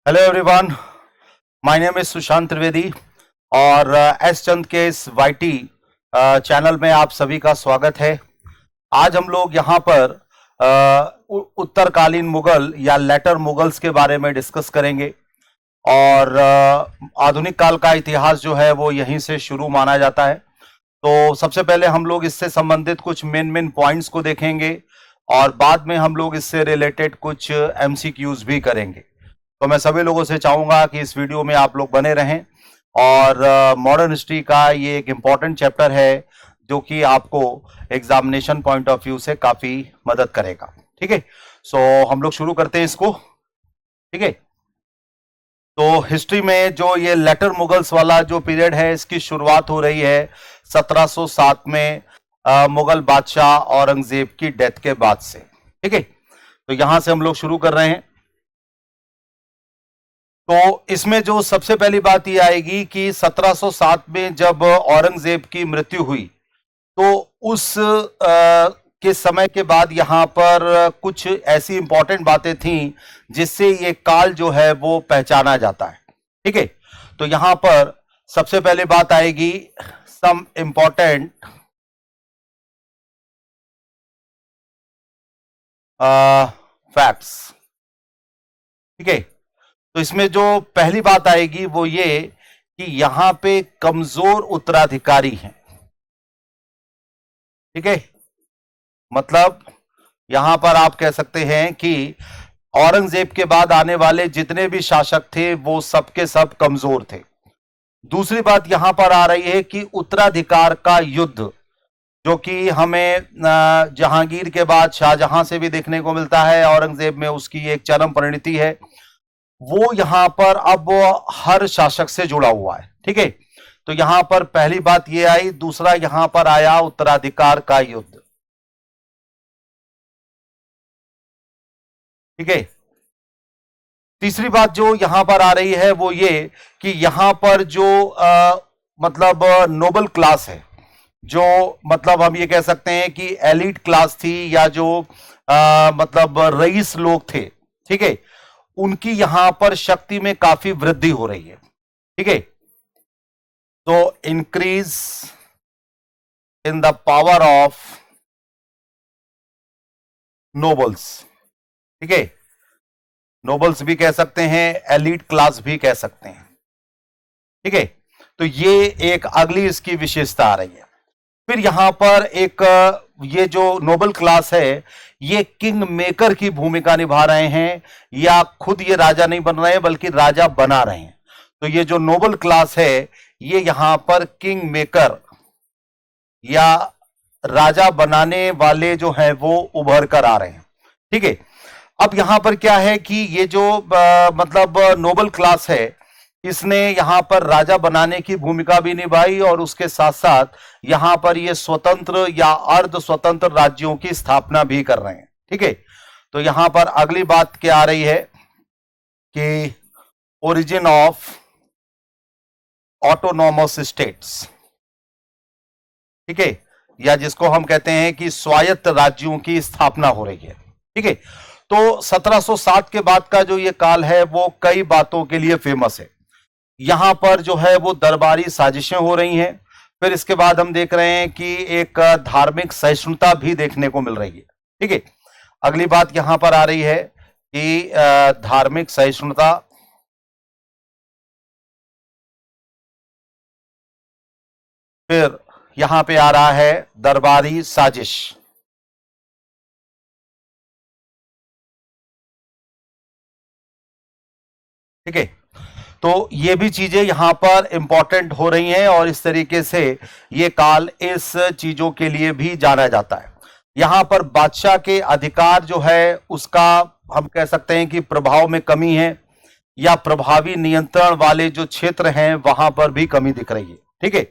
Hello everyone, my name is Sushant Trivedi और S चंद के इस वाईटी चैनल में आप सभी का स्वागत है। आज हम लोग यहाँ पर उत्तरकालीन मुगल या लेटर मुगल्स के बारे में डिस्कस करेंगे और आधुनिक काल का इतिहास जो है वो यहीं से शुरू माना जाता है। तो सबसे पहले हम लोग इससे संबंधित कुछ मेन पॉइंट्स को देखेंगे और बाद में हम लोग इससे रिलेटेड कुछ एमसीक्यूज भी करेंगे। तो मैं सभी लोगों से चाहूंगा कि इस वीडियो में आप लोग बने रहें और मॉडर्न हिस्ट्री का ये एक इम्पॉर्टेंट चैप्टर है जो कि आपको एग्जामिनेशन पॉइंट ऑफ व्यू से काफी मदद करेगा। ठीक है, सो हम लोग शुरू करते हैं इसको। ठीक है, तो हिस्ट्री में जो ये लेटर मुगल्स वाला जो पीरियड है इसकी शुरुआत हो रही है 1707 में मुगल बादशाह औरंगजेब की डेथ के बाद से। ठीक है, तो यहां से हम लोग शुरू कर रहे हैं। तो इसमें जो सबसे पहली बात यह आएगी कि 1707 में जब औरंगजेब की मृत्यु हुई तो उस के समय के बाद यहां पर कुछ ऐसी इंपॉर्टेंट बातें थीं जिससे ये काल जो है वो पहचाना जाता है। ठीक है, तो यहां पर सबसे पहले बात आएगी सम इंपॉर्टेंट फैक्ट्स। ठीक है, तो इसमें जो पहली बात आएगी वो ये कि यहां पे कमजोर उत्तराधिकारी हैं। ठीक है, मतलब यहां पर आप कह सकते हैं कि औरंगजेब के बाद आने वाले जितने भी शासक थे वो सबके सब कमजोर थे। दूसरी बात यहां पर आ रही है कि उत्तराधिकार का युद्ध जो कि हमें जहांगीर के बाद शाहजहां से भी देखने को मिलता है, औरंगजेब में उसकी एक चरम परिणति है, वो यहां पर अब हर शासक से जुड़ा हुआ है। ठीक है, तो यहां पर पहली बात ये आई। दूसरा यहां पर आया उत्तराधिकार का युद्ध। ठीक है, तीसरी बात जो यहां पर आ रही है वो ये कि यहां पर जो मतलब नोबल क्लास है, जो मतलब हम ये कह सकते हैं कि एलिट क्लास थी या जो मतलब रईस लोग थे, ठीक है, उनकी यहां पर शक्ति में काफी वृद्धि हो रही है। ठीक है, तो increase in the power of nobles. ठीक है, नोबल्स भी कह सकते हैं, एलिट क्लास भी कह सकते हैं। ठीक है, तो ये एक अगली इसकी विशेषता आ रही है। फिर यहां पर एक ये जो नोबल क्लास है ये किंग मेकर की भूमिका निभा रहे हैं, या खुद ये राजा नहीं बन रहे हैं बल्कि राजा बना रहे हैं। तो ये जो नोबल क्लास है ये यहां पर किंग मेकर या राजा बनाने वाले जो हैं वो उभर कर आ रहे हैं। ठीक है, अब यहां पर क्या है कि ये जो मतलब नोबल क्लास है इसने यहां पर राजा बनाने की भूमिका भी निभाई और उसके साथ साथ यहां पर ये स्वतंत्र या अर्ध स्वतंत्र राज्यों की स्थापना भी कर रहे हैं। ठीक है, तो यहां पर अगली बात क्या आ रही है कि ओरिजिन ऑफ ऑटोनॉमस स्टेट्स। ठीक है, या जिसको हम कहते हैं कि स्वायत्त राज्यों की स्थापना हो रही है। ठीक है, तो 1707 के बाद का जो ये काल है वो कई बातों के लिए फेमस है। यहां पर जो है वो दरबारी साजिशें हो रही हैं। फिर इसके बाद हम देख रहे हैं कि एक धार्मिक सहिष्णुता भी देखने को मिल रही है। ठीक है, अगली बात यहां पर आ रही है कि धार्मिक सहिष्णुता, फिर यहां पे आ रहा है दरबारी साजिश। ठीक है, तो ये भी चीजें यहां पर इंपॉर्टेंट हो रही हैं और इस तरीके से ये काल इस चीजों के लिए भी जाना जाता है। यहां पर बादशाह के अधिकार जो है उसका हम कह सकते हैं कि प्रभाव में कमी है, या प्रभावी नियंत्रण वाले जो क्षेत्र हैं वहां पर भी कमी दिख रही है। ठीक है,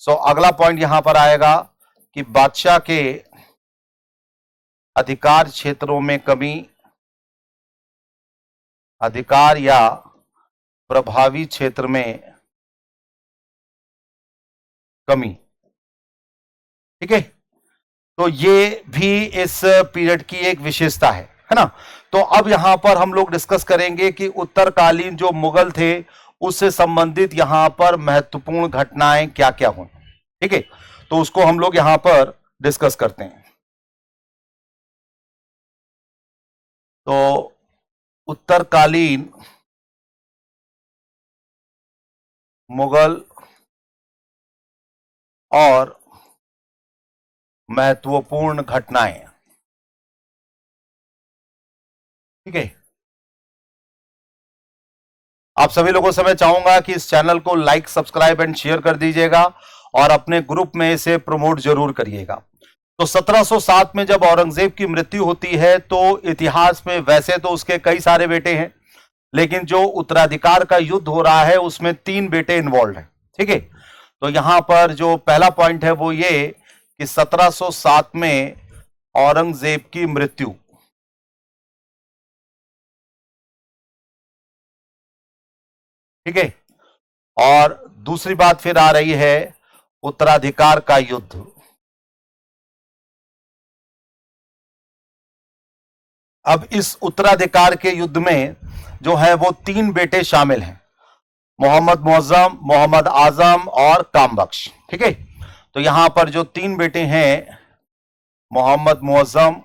सो अगला पॉइंट यहां पर आएगा कि बादशाह के अधिकार क्षेत्रों में कमी, अधिकार या प्रभावी क्षेत्र में कमी। ठीक है, तो ये भी इस पीरियड की एक विशेषता है। है ना। तो अब यहां पर हम लोग डिस्कस करेंगे कि उत्तरकालीन जो मुगल थे उससे संबंधित यहां पर महत्वपूर्ण घटनाएं क्या क्या हुई। ठीक है, तो उसको हम लोग यहां पर डिस्कस करते हैं। तो उत्तरकालीन मुगल और महत्वपूर्ण घटनाएं। ठीक है, आप सभी लोगों से मैं चाहूंगा कि इस चैनल को लाइक, सब्सक्राइब एंड शेयर कर दीजिएगा और अपने ग्रुप में इसे प्रमोट जरूर करिएगा। तो 1707 में जब औरंगजेब की मृत्यु होती है तो इतिहास में वैसे तो उसके कई सारे बेटे हैं, लेकिन जो उत्तराधिकार का युद्ध हो रहा है उसमें 3 बेटे इन्वॉल्व हैं। ठीक है, तो यहां पर जो पहला पॉइंट है वो ये कि 1707 में औरंगजेब की मृत्यु। ठीक है, और दूसरी बात फिर आ रही है उत्तराधिकार का युद्ध। अब इस उत्तराधिकार के युद्ध में जो है वो 3 बेटे शामिल हैं, मोहम्मद मुअज्जम, मोहम्मद आजम और कामबख्श। ठीक है, तो यहां पर जो 3 बेटे हैं, मोहम्मद मुअज्जम,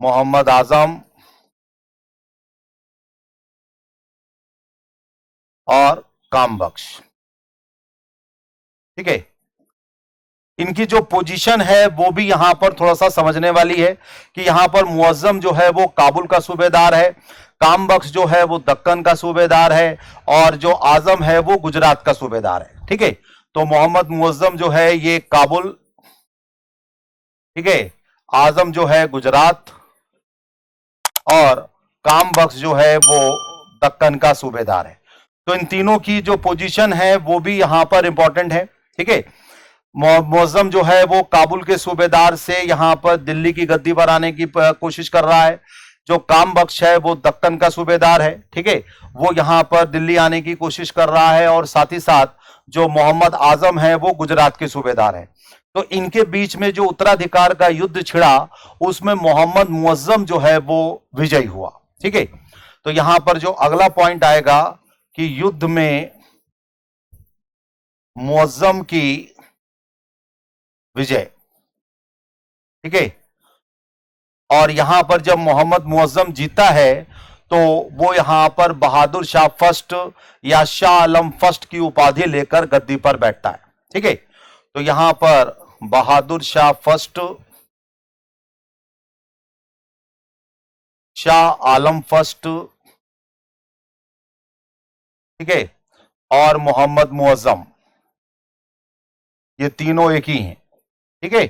मोहम्मद आजम और कामबख्श। ठीक है, इनकी जो पोजीशन है वो भी यहां पर थोड़ा सा समझने वाली है कि यहां पर मुअज्जम जो है वो काबुल का सूबेदार है, कामबख्श जो है वो दक्कन का सूबेदार है और जो आजम है वो गुजरात का सूबेदार है। ठीक है, तो मोहम्मद मुअज्जम जो है ये काबुल, ठीक है, आजम जो है गुजरात और कामबख्श जो है वो दक्कन का सूबेदार है। तो इन तीनों की जो पोजीशन है वो भी यहां पर इंपॉर्टेंट है। ठीक है, मुअज्जम जो है वो काबुल के सूबेदार से यहां पर दिल्ली की गद्दी पर आने की कोशिश कर रहा है। जो कामबख्श है वो दक्कन का सूबेदार है। ठीक है, वो यहां पर दिल्ली आने की कोशिश कर रहा है और साथ ही साथ जो मोहम्मद आजम है वो गुजरात के सूबेदार है। तो इनके बीच में जो उत्तराधिकार का युद्ध छिड़ा उसमें मोहम्मद मुअज्जम जो है वो विजयी हुआ। ठीक है, तो यहां पर जो अगला पॉइंट आएगा कि युद्ध में मुअज्जम की विजय। ठीक है, और यहां पर जब मोहम्मद मुअज्जम जीता है तो वो यहां पर बहादुर शाह फर्स्ट या शाह आलम फर्स्ट की उपाधि लेकर गद्दी पर बैठता है। ठीक है, तो यहां पर बहादुर शाह फर्स्ट, शाह आलम फर्स्ट, ठीक है, और मोहम्मद मुअज्जम, ये तीनों एक ही हैं। ठीक है,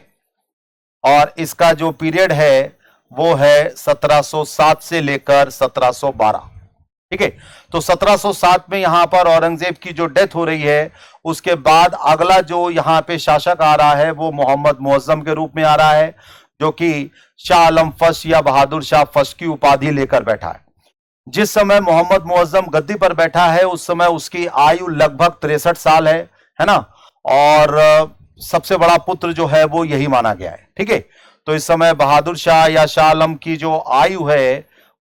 और इसका जो पीरियड है वो है 1707 से लेकर 1712। ठीक है, तो 1707 में यहां पर औरंगजेब की जो डेथ हो रही है उसके बाद अगला जो यहां पे शासक आ रहा है वो मोहम्मद मुअज्जम के रूप में आ रहा है, जो कि शाह आलम फर्स्ट या बहादुर शाह फर्स्ट की उपाधि लेकर बैठा है। जिस समय मोहम्मद मुअज्जम गद्दी पर बैठा है उस समय उसकी आयु लगभग 63 साल है ना, और सबसे बड़ा पुत्र जो है वो यही माना गया है। ठीक है, तो इस समय बहादुर शाह या शाह आलम की जो आयु है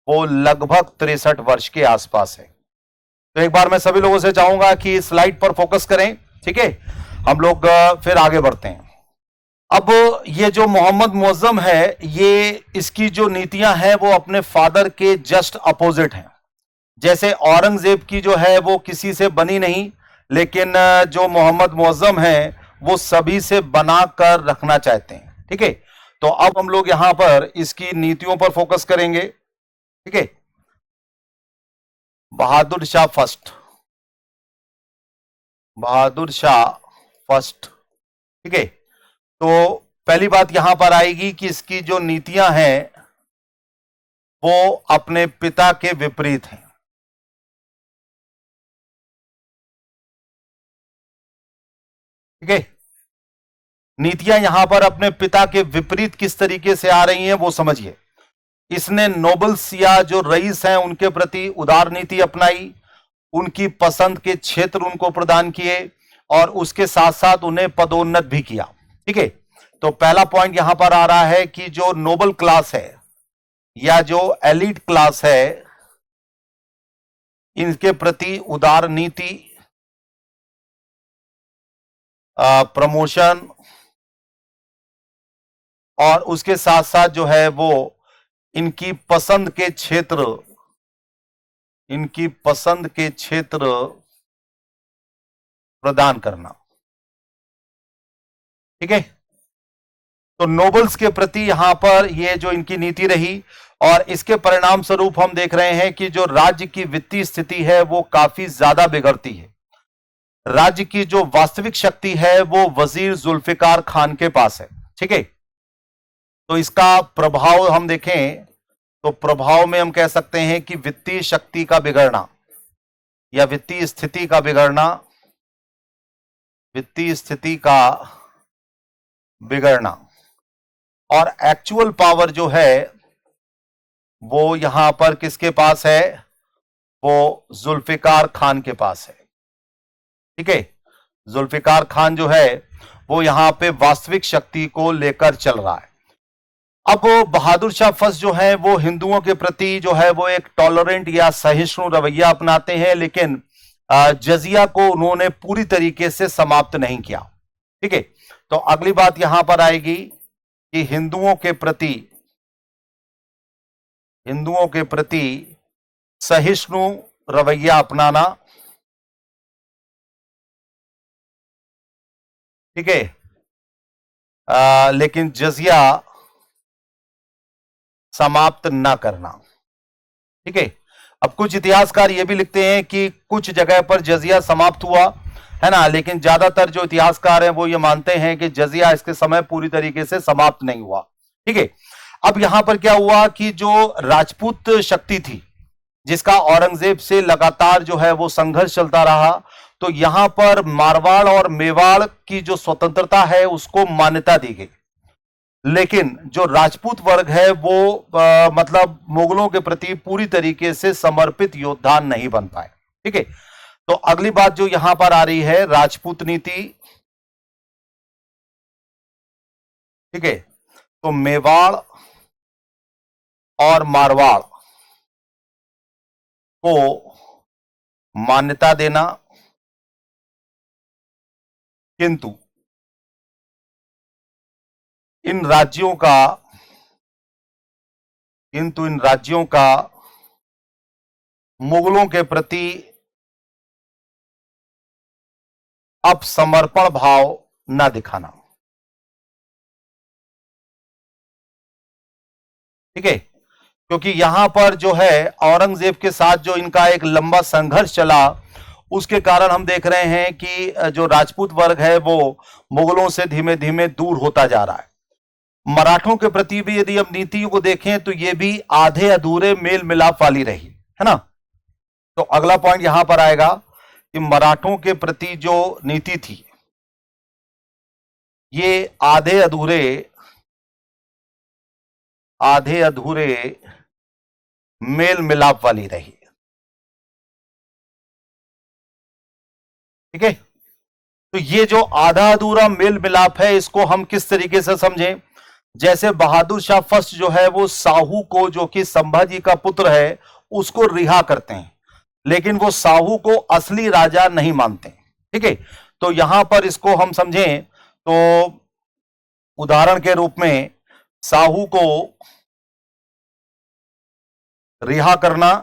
वो लगभग 63 वर्ष के आसपास है। तो एक बार मैं सभी लोगों से चाहूंगा कि स्लाइड पर फोकस करें। ठीक है, हम लोग फिर आगे बढ़ते हैं। अब ये जो मोहम्मद मुअज्जम है, ये इसकी जो नीतियां हैं वो अपने फादर के जस्ट अपोजिट हैं। जैसे औरंगजेब की जो है वो किसी से बनी नहीं, लेकिन जो मोहम्मद मुअज्जम है वो सभी से बनाकर रखना चाहते हैं। ठीक है, तो अब हम लोग यहां पर इसकी नीतियों पर फोकस करेंगे। ठीक है, बहादुर शाह फर्स्ट, बहादुर शाह फर्स्ट। ठीक है, तो पहली बात यहां पर आएगी कि इसकी जो नीतियां हैं वो अपने पिता के विपरीत हैं। ठीक है, नीतियां यहां पर अपने पिता के विपरीत किस तरीके से आ रही हैं वो समझिए। इसने नोबल्स या जो रईस हैं उनके प्रति उदार नीति अपनाई, उनकी पसंद के क्षेत्र उनको प्रदान किए और उसके साथ साथ उन्हें पदोन्नत भी किया। ठीक है, तो पहला पॉइंट यहां पर आ रहा है कि जो नोबल क्लास है या जो एलिट क्लास है, इनके प्रति उदार नीति, प्रमोशन, और उसके साथ साथ जो है वो इनकी पसंद के क्षेत्र, प्रदान करना। ठीक है, तो नोबल्स के प्रति यहां पर ये जो इनकी नीति रही, और इसके परिणाम स्वरूप हम देख रहे हैं कि जो राज्य की वित्तीय स्थिति है वो काफी ज्यादा बिगड़ती है। राज्य की जो वास्तविक शक्ति है वो वजीर जुल्फिकार खान के पास है। ठीक है, तो इसका प्रभाव हम देखें तो प्रभाव में हम कह सकते हैं कि वित्तीय शक्ति का बिगड़ना या वित्तीय स्थिति का बिगड़ना, और एक्चुअल पावर जो है वो यहां पर किसके पास है, वो जुल्फिकार खान के पास है। ठीक है, जुल्फिकार खान जो है वो यहां पे वास्तविक शक्ति को लेकर चल रहा है। अब बहादुर शाह फर्स्ट जो है वो हिंदुओं के प्रति जो है वो एक टॉलरेंट या सहिष्णु रवैया अपनाते हैं, लेकिन जजिया को उन्होंने पूरी तरीके से समाप्त नहीं किया। ठीक है, तो अगली बात यहां पर आएगी कि हिंदुओं के प्रति सहिष्णु रवैया अपनाना। ठीक है, लेकिन जजिया समाप्त ना करना। ठीक है, अब कुछ इतिहासकार ये भी लिखते हैं कि कुछ जगह पर जजिया समाप्त हुआ है ना, लेकिन ज्यादातर जो इतिहासकार हैं वो ये मानते हैं कि जजिया इसके समय पूरी तरीके से समाप्त नहीं हुआ। ठीक है, अब यहां पर क्या हुआ कि जो राजपूत शक्ति थी जिसका औरंगजेब से लगातार जो है वो संघर्ष चलता रहा, तो यहां पर मारवाड़ और मेवाड़ की जो स्वतंत्रता है उसको मान्यता दी गई, लेकिन जो राजपूत वर्ग है वो मतलब मुगलों के प्रति पूरी तरीके से समर्पित योद्धा नहीं बन पाए। ठीक है, तो अगली बात जो यहां पर आ रही है राजपूत नीति। ठीक है, तो मेवाड़ और मारवाड़ को मान्यता देना, किंतु इन राज्यों का मुगलों के प्रति अब समर्पण भाव न दिखाना। ठीक है, क्योंकि यहां पर जो है औरंगजेब के साथ जो इनका एक लंबा संघर्ष चला, उसके कारण हम देख रहे हैं कि जो राजपूत वर्ग है वो मुगलों से धीमे धीमे दूर होता जा रहा है। मराठों के प्रति भी यदि हम नीतियों को देखें तो ये भी आधे अधूरे मेल मिलाप वाली रही है ना। तो अगला पॉइंट यहां पर आएगा कि मराठों के प्रति जो नीति थी ये आधे अधूरे मेल मिलाप वाली रही। ठीक है, तो ये जो आधा अधूरा मेल मिलाप है इसको हम किस तरीके से समझें, जैसे बहादुर शाह फर्स्ट जो है वो साहू को, जो कि संभाजी का पुत्र है, उसको रिहा करते हैं, लेकिन वो साहू को असली राजा नहीं मानते। ठीक है, तो यहां पर इसको हम समझें तो उदाहरण के रूप में साहू को रिहा करना,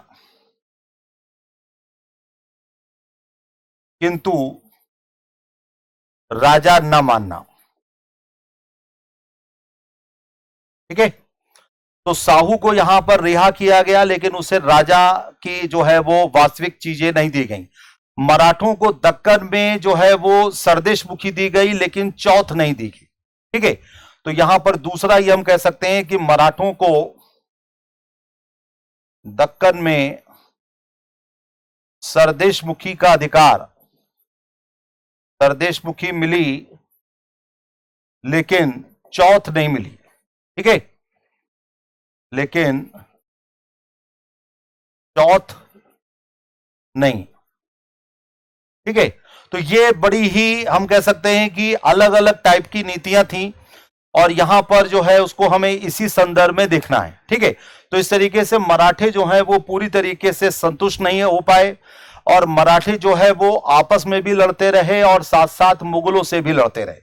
किंतु राजा न मानना। ठीक है, तो साहू को यहां पर रिहा किया गया, लेकिन उसे राजा की जो है वो वास्तविक चीजें नहीं दी गई। मराठों को दक्कन में जो है वो सरदेश मुखी दी गई, लेकिन चौथ नहीं दी गई। ठीक है, तो यहां पर दूसरा ये हम कह सकते हैं कि मराठों को दक्कन में सरदेश मुखी का अधिकार, सरदेश मुखी मिली लेकिन चौथ नहीं मिली। ठीक है, लेकिन चौथ नहीं। ठीक है, तो ये बड़ी ही हम कह सकते हैं कि अलग अलग टाइप की नीतियां थी, और यहां पर जो है उसको हमें इसी संदर्भ में देखना है। ठीक है, तो इस तरीके से मराठे जो है वो पूरी तरीके से संतुष्ट नहीं हो पाए और मराठे जो है वो आपस में भी लड़ते रहे और साथ साथ मुगलों से भी लड़ते रहे।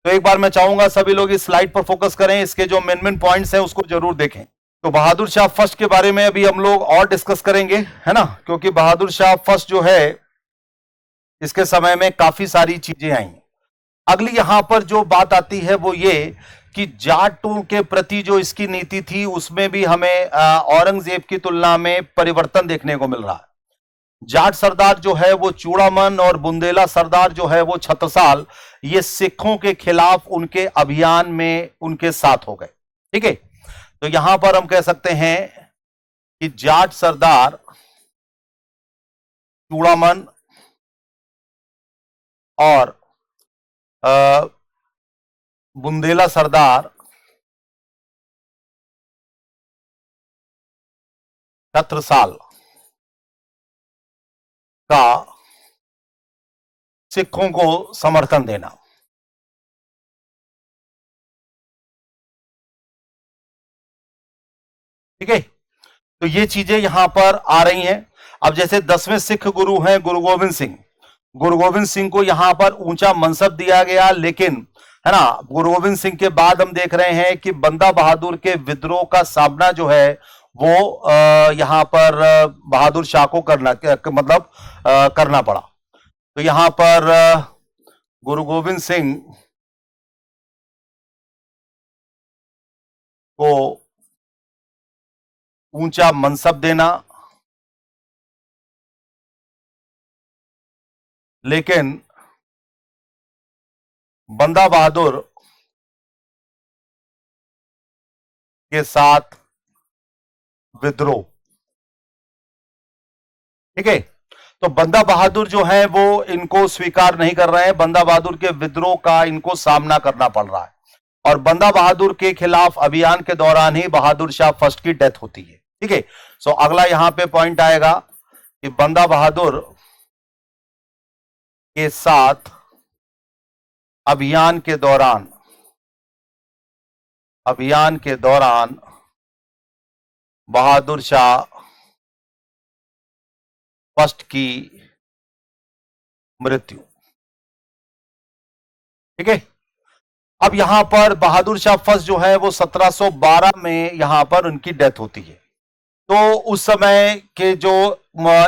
तो एक बार मैं चाहूंगा सभी लोग इस स्लाइड पर फोकस करें, इसके जो मेन मेन पॉइंट्स हैं उसको जरूर देखें। तो बहादुर शाह फर्स्ट के बारे में अभी हम लोग और डिस्कस करेंगे, है ना, क्योंकि बहादुर शाह फर्स्ट जो है इसके समय में काफी सारी चीजें आई। अगली यहां पर जो बात आती है वो ये कि जाटों के प्रति जो इसकी नीति थी उसमें भी हमें औरंगजेब की तुलना में परिवर्तन देखने को मिल रहा है। जाट सरदार जो है वो चूड़ामन और बुंदेला सरदार जो है वो छत्रसाल, ये सिखों के खिलाफ उनके अभियान में उनके साथ हो गए। ठीक है, तो यहां पर हम कह सकते हैं कि जाट सरदार चूड़ामन और बुंदेला सरदार छत्रसाल का सिखों को समर्थन देना। ठीक है, तो ये चीजें यहां पर आ रही हैं। अब जैसे 10वें सिख गुरु हैं गुरु गोविंद सिंह, गुरु गोविंद सिंह को यहां पर ऊंचा मनसब दिया गया, लेकिन है ना गुरु गोविंद सिंह के बाद हम देख रहे हैं कि बंदा बहादुर के विद्रोह का सामना जो है वो यहां पर बहादुर शाह को मतलब करना पड़ा। तो यहां पर गुरु गोविंद सिंह को ऊंचा मनसब देना, लेकिन बंदा बहादुर के साथ विद्रोह। ठीक है, तो बंदा बहादुर जो है वो इनको स्वीकार नहीं कर रहे हैं, बंदा बहादुर के विद्रोह का इनको सामना करना पड़ रहा है और बंदा बहादुर के खिलाफ अभियान के दौरान ही बहादुर शाह फर्स्ट की डेथ होती है। ठीक है, सो अगला यहां पे पॉइंट आएगा कि बंदा बहादुर के साथ अभियान के दौरान बहादुर शाह फर्स्ट की मृत्यु। ठीक है, अब यहां पर बहादुर शाह फर्स्ट जो है वो 1712 में यहां पर उनकी डेथ होती है। तो उस समय के जो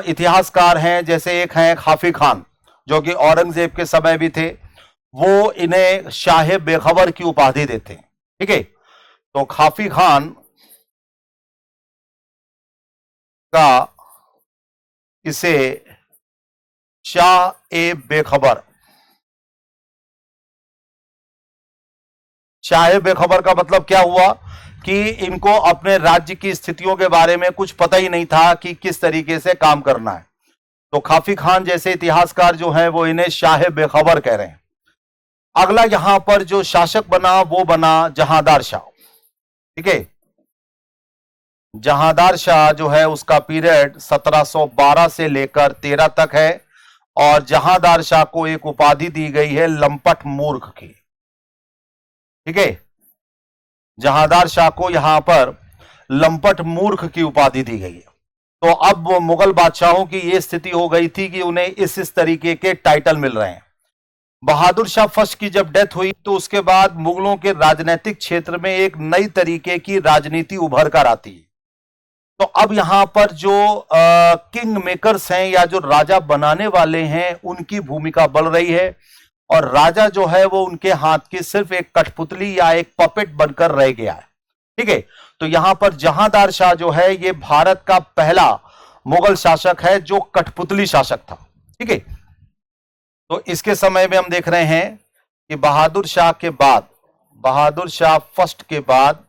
इतिहासकार हैं, जैसे एक हैं खाफी खान जो कि औरंगजेब के समय भी थे, वो इन्हें शाह बेखबर की उपाधि देते हैं। ठीक है, तो खाफी खान का इसे शाह ए बेखबर, शाह बेखबर का मतलब क्या हुआ कि इनको अपने राज्य की स्थितियों के बारे में कुछ पता ही नहीं था कि किस तरीके से काम करना है। तो खाफी खान जैसे इतिहासकार जो हैं वो इन्हें शाह बेखबर कह रहे हैं। अगला यहां पर जो शासक बना वो बना जहांदार शाह। ठीक है, जहांदार शाह जो है उसका पीरियड 1712 से लेकर 13 तक है और जहांदार शाह को एक उपाधि दी गई है लंपट मूर्ख की। ठीक है, जहांदार शाह को यहां पर लंपट मूर्ख की उपाधि दी गई है। तो अब मुगल बादशाहों की यह स्थिति हो गई थी कि उन्हें इस तरीके के टाइटल मिल रहे हैं। बहादुर शाह फर्स्ट की जब डेथ हुई तो उसके बाद मुगलों के राजनीतिक क्षेत्र में एक नई तरीके की राजनीति उभर कर आती है। तो अब यहां पर जो किंग मेकर्स हैं या जो राजा बनाने वाले हैं उनकी भूमिका बढ़ रही है और राजा जो है वो उनके हाथ की सिर्फ एक कठपुतली या एक पपेट बनकर रह गया है। ठीक है, तो यहां पर जहांदार शाह जो है ये भारत का पहला मुगल शासक है जो कठपुतली शासक था। ठीक है, तो इसके समय में हम देख रहे हैं कि बहादुर शाह के बाद, बहादुर शाह फर्स्ट के बाद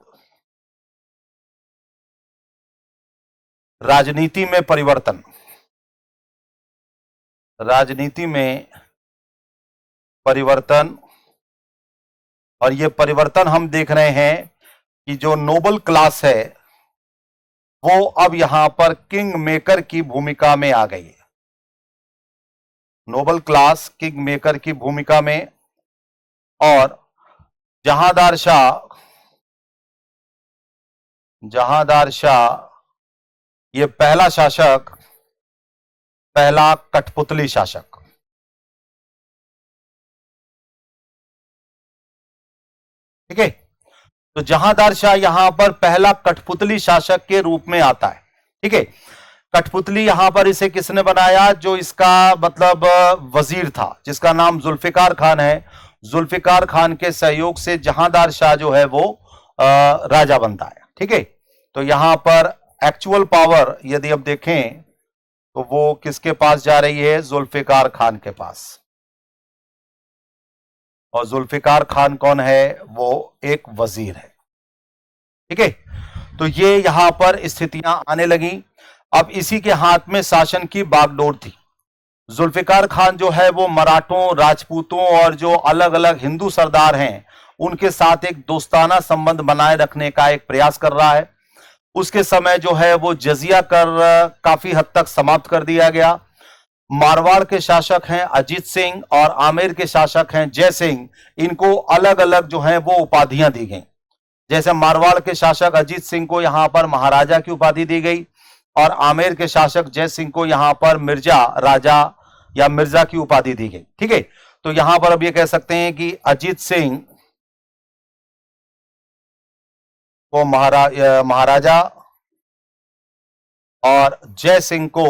राजनीति में परिवर्तन, राजनीति में परिवर्तन, और यह परिवर्तन हम देख रहे हैं कि जो नोबल क्लास है वो अब यहां पर किंग मेकर की भूमिका में आ गई है। नोबल क्लास किंग मेकर की भूमिका में, और जहांदार शाह ये पहला शासक, पहला कठपुतली शासक। ठीक है, तो जहांदार शाह यहां पर पहला कठपुतली शासक के रूप में आता है। ठीक है, कठपुतली यहां पर इसे किसने बनाया? जो इसका मतलब वजीर था, जिसका नाम जुल्फिकार खान है। जुल्फिकार खान के सहयोग से जहांदार शाह जो है वो राजा बनता है। ठीक है, तो यहां पर एक्चुअल पावर यदि अब देखें तो वो किसके पास जा रही है? जुल्फिकार खान के पास। और जुल्फिकार खान कौन है? वो एक वजीर है। ठीक है, तो ये यहां पर स्थितियां आने लगी। अब इसी के हाथ में शासन की बागडोर थी। जुल्फिकार खान जो है वो मराठों, राजपूतों और जो अलग अलग हिंदू सरदार हैं उनके साथ एक दोस्ताना संबंध बनाए रखने का एक प्रयास कर रहा है। उसके समय जो है वो जजिया कर काफी हद तक समाप्त कर दिया गया। मारवाड़ के शासक हैं अजीत सिंह और आमेर के शासक हैं जय सिंह। इनको अलग अलग जो है वो उपाधियां दी गई। जैसे मारवाड़ के शासक अजीत सिंह को यहां पर महाराजा की उपाधि दी गई और आमेर के शासक जय सिंह को यहां पर मिर्जा राजा या मिर्जा की उपाधि दी गई। ठीक है, तो यहां पर अब ये कह सकते हैं कि अजीत सिंह को महाराजा और जय सिंह को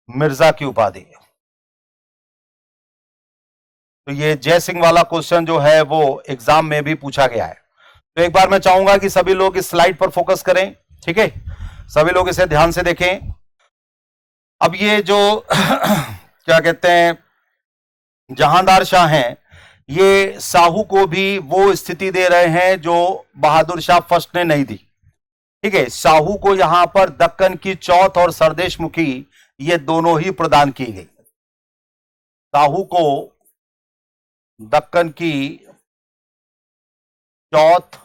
मिर्जा की उपाधि। तो ये जय सिंह वाला क्वेश्चन जो है वो एग्जाम में भी पूछा गया है। तो एक बार मैं चाहूंगा कि सभी लोग इस स्लाइड पर फोकस करें। ठीक है, सभी लोग इसे ध्यान से देखें। अब ये जो क्या कहते हैं जहांदार शाह हैं, ये साहू को भी वो स्थिति दे रहे हैं जो बहादुर शाह फर्स्ट ने नहीं दी। ठीक है, साहू को यहां पर दक्कन की चौथ और सरदेश मुखी ये दोनों ही प्रदान की गई। साहू को दक्कन की चौथ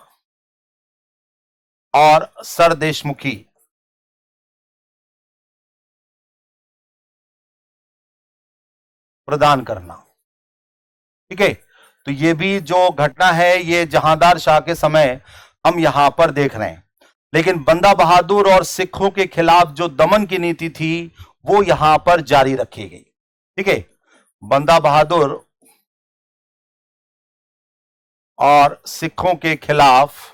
और सरदेशमुखी प्रदान करना। ठीक है, तो ये भी जो घटना है ये जहांदार शाह के समय हम यहां पर देख रहे हैं। लेकिन बंदा बहादुर और सिखों के खिलाफ जो दमन की नीति थी वो यहां पर जारी रखी गई। ठीक है, बंदा बहादुर और सिखों के खिलाफ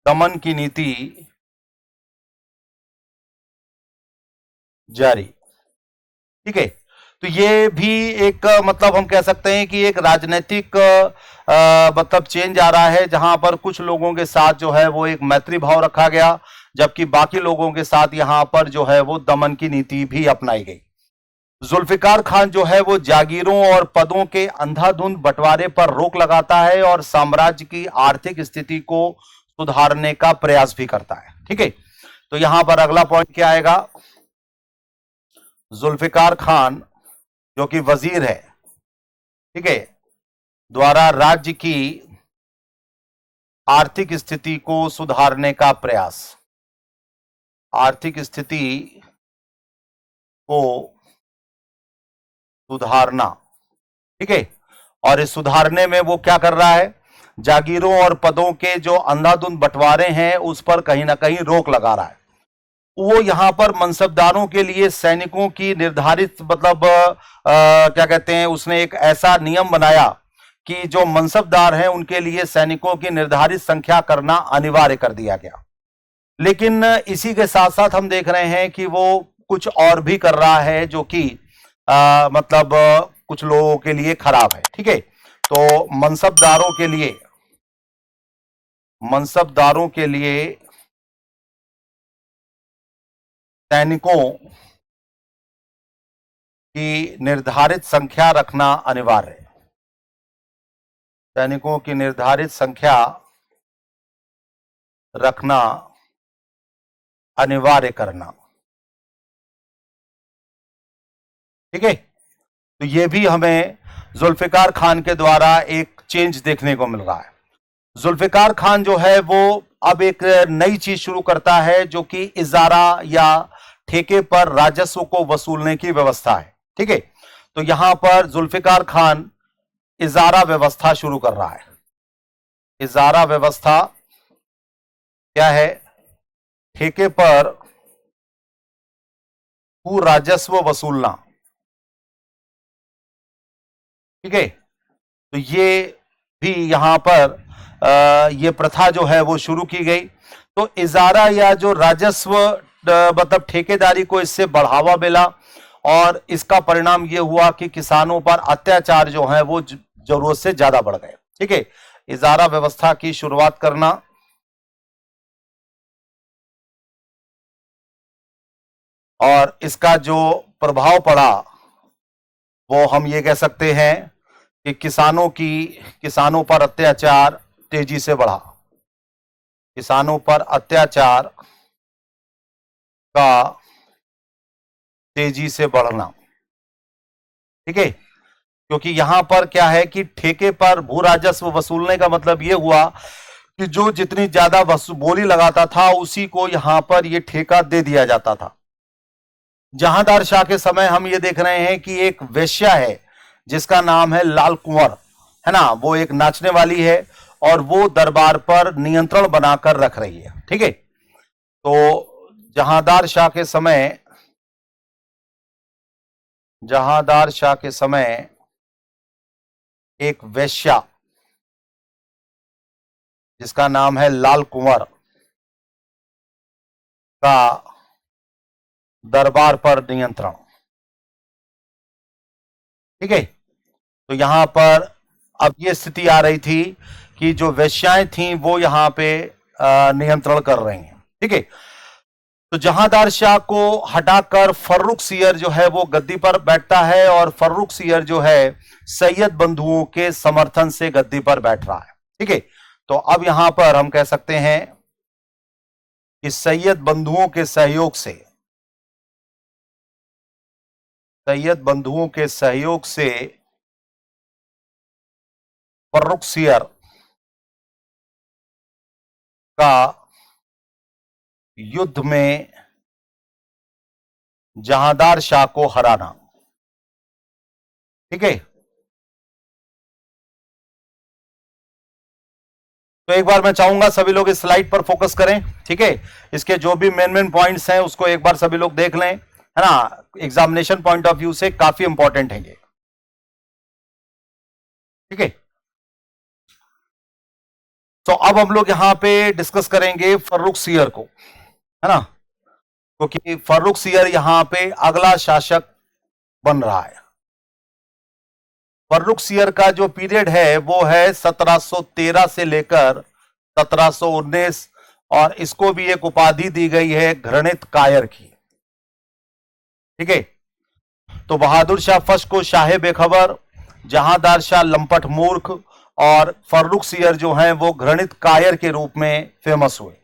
दमन की नीति जारी। ठीक है, तो ये भी एक मतलब हम कह सकते हैं कि एक राजनीतिक मतलब चेंज आ रहा है, जहां पर कुछ लोगों के साथ जो है वो एक मैत्री भाव रखा गया, जबकि बाकी लोगों के साथ यहां पर जो है वो दमन की नीति भी अपनाई गई। जुल्फिकार खान जो है वो जागीरों और पदों के अंधाधुंध बंटवारे पर रोक लगाता है और साम्राज्य की आर्थिक स्थिति को सुधारने का प्रयास भी करता है। ठीक है, तो यहां पर अगला पॉइंट क्या आएगा? जुल्फिकार खान जो कि वजीर है, ठीक है, द्वारा राज्य की आर्थिक स्थिति को सुधारने का प्रयास। आर्थिक स्थिति को सुधारना। ठीक है, और इस सुधारने में वो क्या कर रहा है? जागीरों और पदों के जो अंधाधुंध बंटवारे हैं उस पर कहीं ना कहीं रोक लगा रहा है। वो यहां पर मनसबदारों के लिए सैनिकों की निर्धारित मतलब क्या कहते हैं, उसने एक ऐसा नियम बनाया कि जो मनसबदार हैं उनके लिए सैनिकों की निर्धारित संख्या करना अनिवार्य कर दिया गया। लेकिन इसी के साथ साथ हम देख रहे हैं कि वो कुछ और भी कर रहा है जो कि मतलब कुछ लोगों के लिए खराब है। ठीक है, तो मनसबदारों के लिए सैनिकों की निर्धारित संख्या रखना अनिवार्य है। सैनिकों की निर्धारित संख्या रखना अनिवार्य करना। ठीक है, तो यह भी हमें जुल्फिकार खान के द्वारा एक चेंज देखने को मिल रहा है। जुल्फिकार खान जो है वो अब एक नई चीज शुरू करता है जो कि इजारा या ठेके पर राजस्व को वसूलने की व्यवस्था है। ठीक है, तो यहां पर जुल्फिकार खान इजारा व्यवस्था शुरू कर रहा है। इजारा व्यवस्था क्या है? ठेके पर भू राजस्व वसूलना। ठीक है, तो ये भी यहां पर ये प्रथा जो है वो शुरू की गई। तो इजारा या जो राजस्व मतलब ठेकेदारी को इससे बढ़ावा मिला और इसका परिणाम ये हुआ कि किसानों पर अत्याचार जो है वो जरूरत से ज्यादा बढ़ गए। ठीक है, इजारा व्यवस्था की शुरुआत करना और इसका जो प्रभाव पड़ा वो हम ये कह सकते हैं कि किसानों पर अत्याचार तेजी से बढ़ा। किसानों पर अत्याचार का तेजी से बढ़ना। ठीक है, क्योंकि यहां पर क्या है कि ठेके पर भू राजस्व वसूलने का मतलब यह हुआ कि जो जितनी ज्यादा बोली लगाता था उसी को यहां पर यह ठेका दे दिया जाता था। जहांदार शाह के समय हम ये देख रहे हैं कि एक वेश्या है जिसका नाम है लाल कुंवर, है ना, वो एक नाचने वाली है और वो दरबार पर नियंत्रण बनाकर रख रही है। ठीक है, तो जहांदार शाह के समय एक वेश्या जिसका नाम है लाल कुंवर का दरबार पर नियंत्रण। ठीक है, तो यहां पर अब ये स्थिति आ रही थी कि जो वेश्याएं थीं वो यहां पे नियंत्रण कर रही हैं। ठीक है, तो जहांदार शाह को हटाकर फर्रुख सियर जो है वो गद्दी पर बैठता है और फर्रुख सियर जो है सैयद बंधुओं के समर्थन से गद्दी पर बैठ रहा है। ठीक है, तो अब यहां पर हम कह सकते हैं कि सैयद बंधुओं के सहयोग से फर्रुख सियर का युद्ध में जहांदार शाह को हराना। ठीक है, तो एक बार मैं चाहूंगा सभी लोग इस स्लाइड पर फोकस करें। ठीक है, इसके जो भी मेन पॉइंट्स हैं उसको एक बार सभी लोग देख लें, है ना, एग्जामिनेशन पॉइंट ऑफ व्यू से काफी इंपॉर्टेंट है ये। ठीक है, तो अब हम लोग यहां पे डिस्कस करेंगे फर्रुख सियर को, है ना, क्योंकि फर्रुख सियर यहां पे अगला शासक बन रहा है। फर्रुख सियर का जो पीरियड है वो है 1713 से लेकर 1719 और इसको भी एक उपाधि दी गई है घृणित कायर की। ठीक है, तो बहादुर शाह फर्स्ट को शाहे बेखबर, जहांदार शाह लंपट मूर्ख और फर्रुख सियर जो हैं वो घृणित कायर के रूप में फेमस हुए।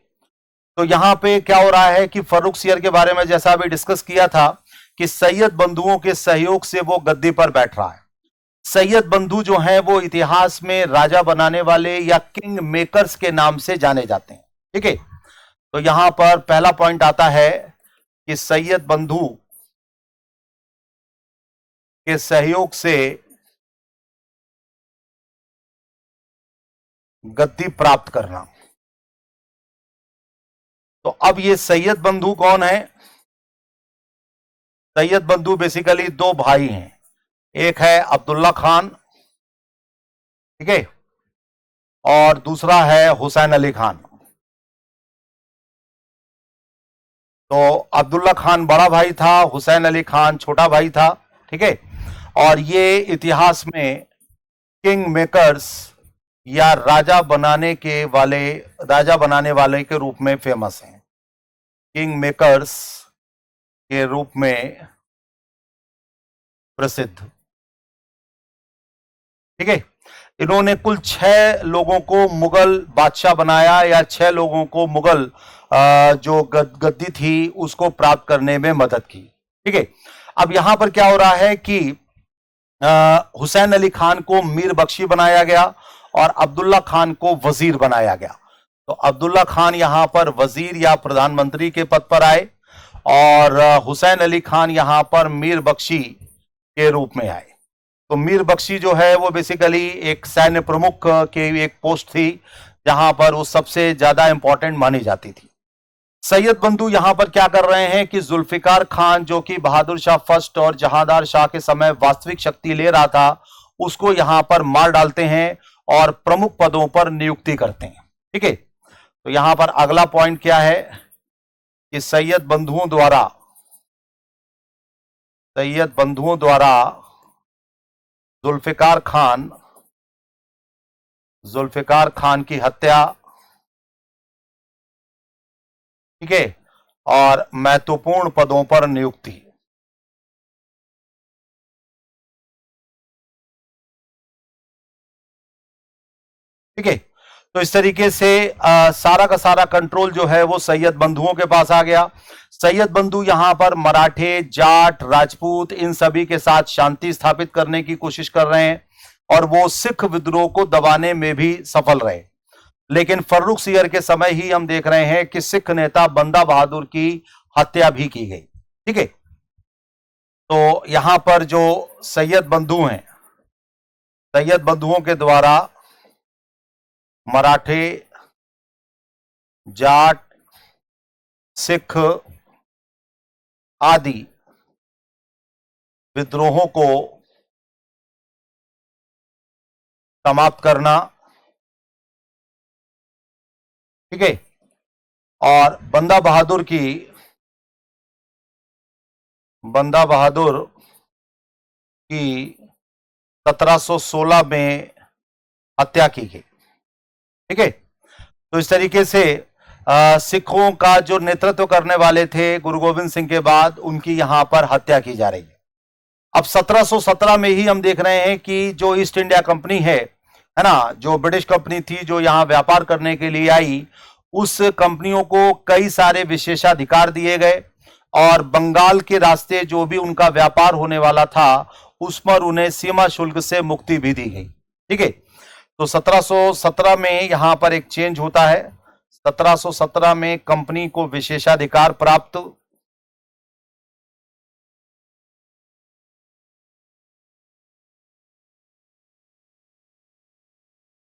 तो यहां पे क्या हो रहा है कि फर्रुख सियर के बारे में जैसा अभी डिस्कस किया था कि सैयद बंधुओं के सहयोग से वो गद्दी पर बैठ रहा है। सैयद बंधु जो हैं वो इतिहास में राजा बनाने वाले या किंग मेकर्स के नाम से जाने जाते हैं। ठीक है, तो यहां पर पहला पॉइंट आता है कि सैयद बंधु के सहयोग से गद्दी प्राप्त करना। तो अब ये सैयद बंधु कौन है? सैयद बंधु बेसिकली दो भाई हैं, एक है अब्दुल्ला खान, ठीक है, और दूसरा है हुसैन अली खान। तो अब्दुल्ला खान बड़ा भाई था, हुसैन अली खान छोटा भाई था। ठीक है, और ये इतिहास में किंग मेकर्स या राजा बनाने वाले के रूप में फेमस हैं। किंग मेकर्स के रूप में प्रसिद्ध। ठीक है, इन्होंने कुल 6 लोगों को मुगल बादशाह बनाया या 6 लोगों को मुगल जो गद्दी थी उसको प्राप्त करने में मदद की। ठीक है, अब यहां पर क्या हो रहा है कि हुसैन अली खान को मीर बख्शी बनाया गया और अब्दुल्ला खान को वजीर बनाया गया। तो अब्दुल्ला खान यहां पर वजीर या प्रधानमंत्री के पद पर आए और हुसैन अली खान यहां पर मीर बख्शी के रूप में आए। तो मीर बख्शी जो है वो बेसिकली एक सैन्य प्रमुख की एक पोस्ट थी जहां पर वो सबसे ज्यादा इंपॉर्टेंट मानी जाती थी। सैयद बंधु यहां पर क्या कर रहे हैं कि जुल्फिकार खान जो कि बहादुर शाह फर्स्ट और जहांदार शाह के समय वास्तविक शक्ति ले रहा था, उसको यहां पर मार डालते हैं और प्रमुख पदों पर नियुक्ति करते हैं। ठीक है, तो यहां पर अगला पॉइंट क्या है कि सैयद बंधुओं द्वारा जुल्फिकार खान की हत्या, ठीक है, और महत्वपूर्ण पदों पर नियुक्ति। ठीक है, तो इस तरीके से सारा का सारा कंट्रोल जो है वो सैयद बंधुओं के पास आ गया। सैयद बंधु यहां पर मराठे, जाट, राजपूत इन सभी के साथ शांति स्थापित करने की कोशिश कर रहे हैं और वो सिख विद्रोह को दबाने में भी सफल रहे। लेकिन फर्रुख सियर के समय ही हम देख रहे हैं कि सिख नेता बंदा बहादुर की हत्या भी की गई। ठीक है, तो यहां पर जो सैयद बंधु हैं, सैयद बंधुओं के द्वारा मराठे, जाट, सिख आदि विद्रोहों को समाप्त करना, ठीक है, और बंदा बहादुर की 1716 में हत्या की गई। ठीक है, तो इस तरीके से सिखों का जो नेतृत्व करने वाले थे गुरु गोविंद सिंह के बाद, उनकी यहां पर हत्या की जा रही है। अब 1717 में ही हम देख रहे हैं कि जो ईस्ट इंडिया कंपनी है ना, जो ब्रिटिश कंपनी थी जो यहां व्यापार करने के लिए आई, उस कंपनियों को कई सारे विशेषाधिकार दिए गए और बंगाल के रास्ते जो भी उनका व्यापार होने वाला था उस पर उन्हें सीमा शुल्क से मुक्ति भी दी गई। ठीक है, तो 1717 में यहां पर एक चेंज होता है। 1717 में कंपनी को विशेषाधिकार प्राप्त,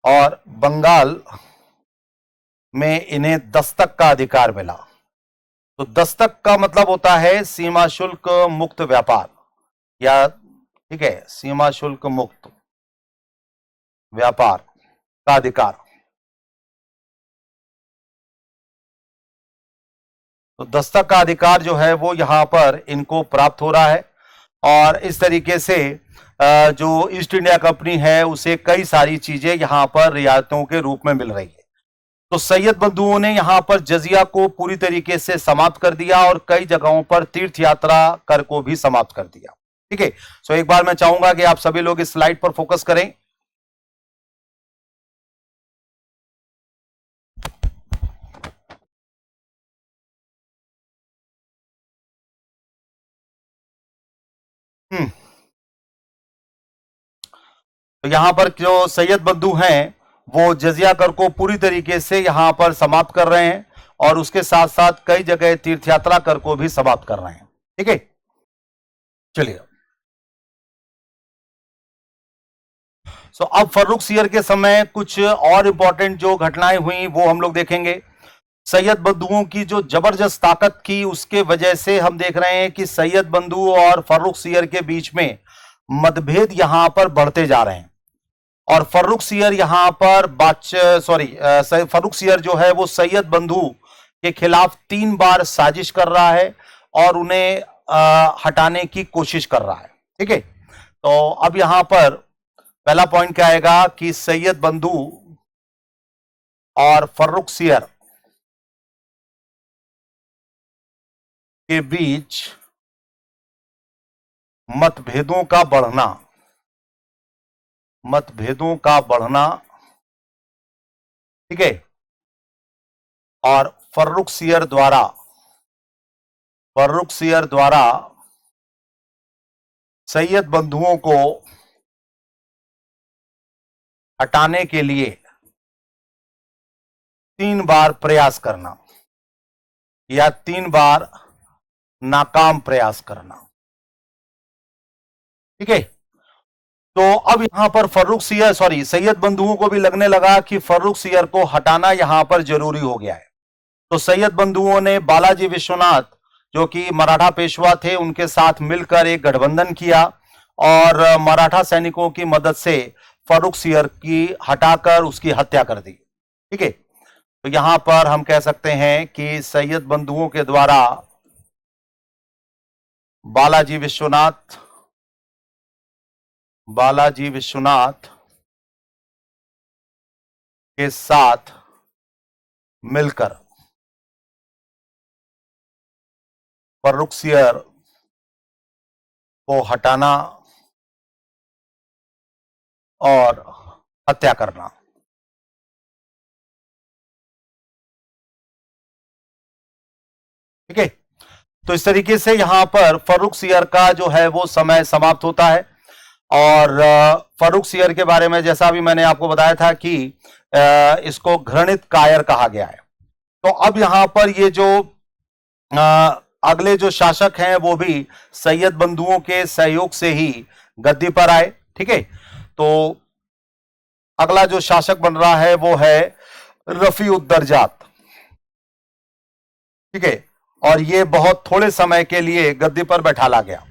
और बंगाल में इन्हें दस्तक का अधिकार मिला। तो दस्तक का मतलब होता है सीमा शुल्क मुक्त व्यापार, या ठीक है, सीमा शुल्क मुक्त व्यापार का अधिकार। तो दस्तक का अधिकार जो है वो यहां पर इनको प्राप्त हो रहा है और इस तरीके से जो ईस्ट इंडिया कंपनी है उसे कई सारी चीजें यहां पर रियायतों के रूप में मिल रही है। तो सैयद बंधुओं ने यहां पर जजिया को पूरी तरीके से समाप्त कर दिया और कई जगहों पर तीर्थ यात्रा कर को भी समाप्त कर दिया। ठीक है, सो एक बार मैं चाहूंगा कि आप सभी लोग इस स्लाइड पर फोकस करें। तो यहां पर जो सैयद बंधु हैं वो जजिया कर को पूरी तरीके से यहां पर समाप्त कर रहे हैं और उसके साथ साथ कई जगह तीर्थयात्रा कर को भी समाप्त कर रहे हैं। ठीक है, चलिए। सो अब फर्रुख सियर के समय कुछ और इंपॉर्टेंट जो घटनाएं हुई वो हम लोग देखेंगे। सैयद बंधुओं की जो जबरदस्त ताकत की उसके वजह से हम देख रहे हैं कि सैयद बंधु और फर्रुख सियर के बीच में मतभेद यहां पर बढ़ते जा रहे हैं और फर्रुख सियर यहां पर फर्रुख सियर जो है वो सैयद बंधु के खिलाफ 3 बार साजिश कर रहा है और उन्हें हटाने की कोशिश कर रहा है। ठीक है, तो अब यहां पर पहला पॉइंट क्या आएगा कि सैयद बंधु और फर्रुख सियर के बीच मतभेदों का बढ़ना, ठीक है, और फर्रुख सियर द्वारा सैयद बंधुओं को हटाने के लिए 3 बार प्रयास करना या 3 बार नाकाम प्रयास करना। ठीक है, तो अब यहां पर सैयद बंधुओं को भी लगने लगा कि फर्रुख सियर को हटाना यहां पर जरूरी हो गया है। तो सैयद बंधुओं ने बालाजी विश्वनाथ, जो कि मराठा पेशवा थे, उनके साथ मिलकर एक गठबंधन किया और मराठा सैनिकों की मदद से फर्रुख सियर की हटाकर उसकी हत्या कर दी। ठीक है, तो यहां पर हम कह सकते हैं कि सैयद बंधुओं के द्वारा बालाजी विश्वनाथ के साथ मिलकर फर्रुख सियर को हटाना और हत्या करना। ठीक है, तो इस तरीके से यहां पर फर्रुख सियर का जो है वो समय समाप्त होता है। और फर्रुख सियर के बारे में जैसा भी मैंने आपको बताया था कि इसको घृणित कायर कहा गया है। तो अब यहां पर ये जो अगले जो शासक हैं वो भी सैयद बंधुओं के सहयोग से ही गद्दी पर आए। ठीक है, तो अगला जो शासक बन रहा है वो है रफी उद दरजात। ठीक है, और ये बहुत थोड़े समय के लिए गद्दी पर बैठाला गया।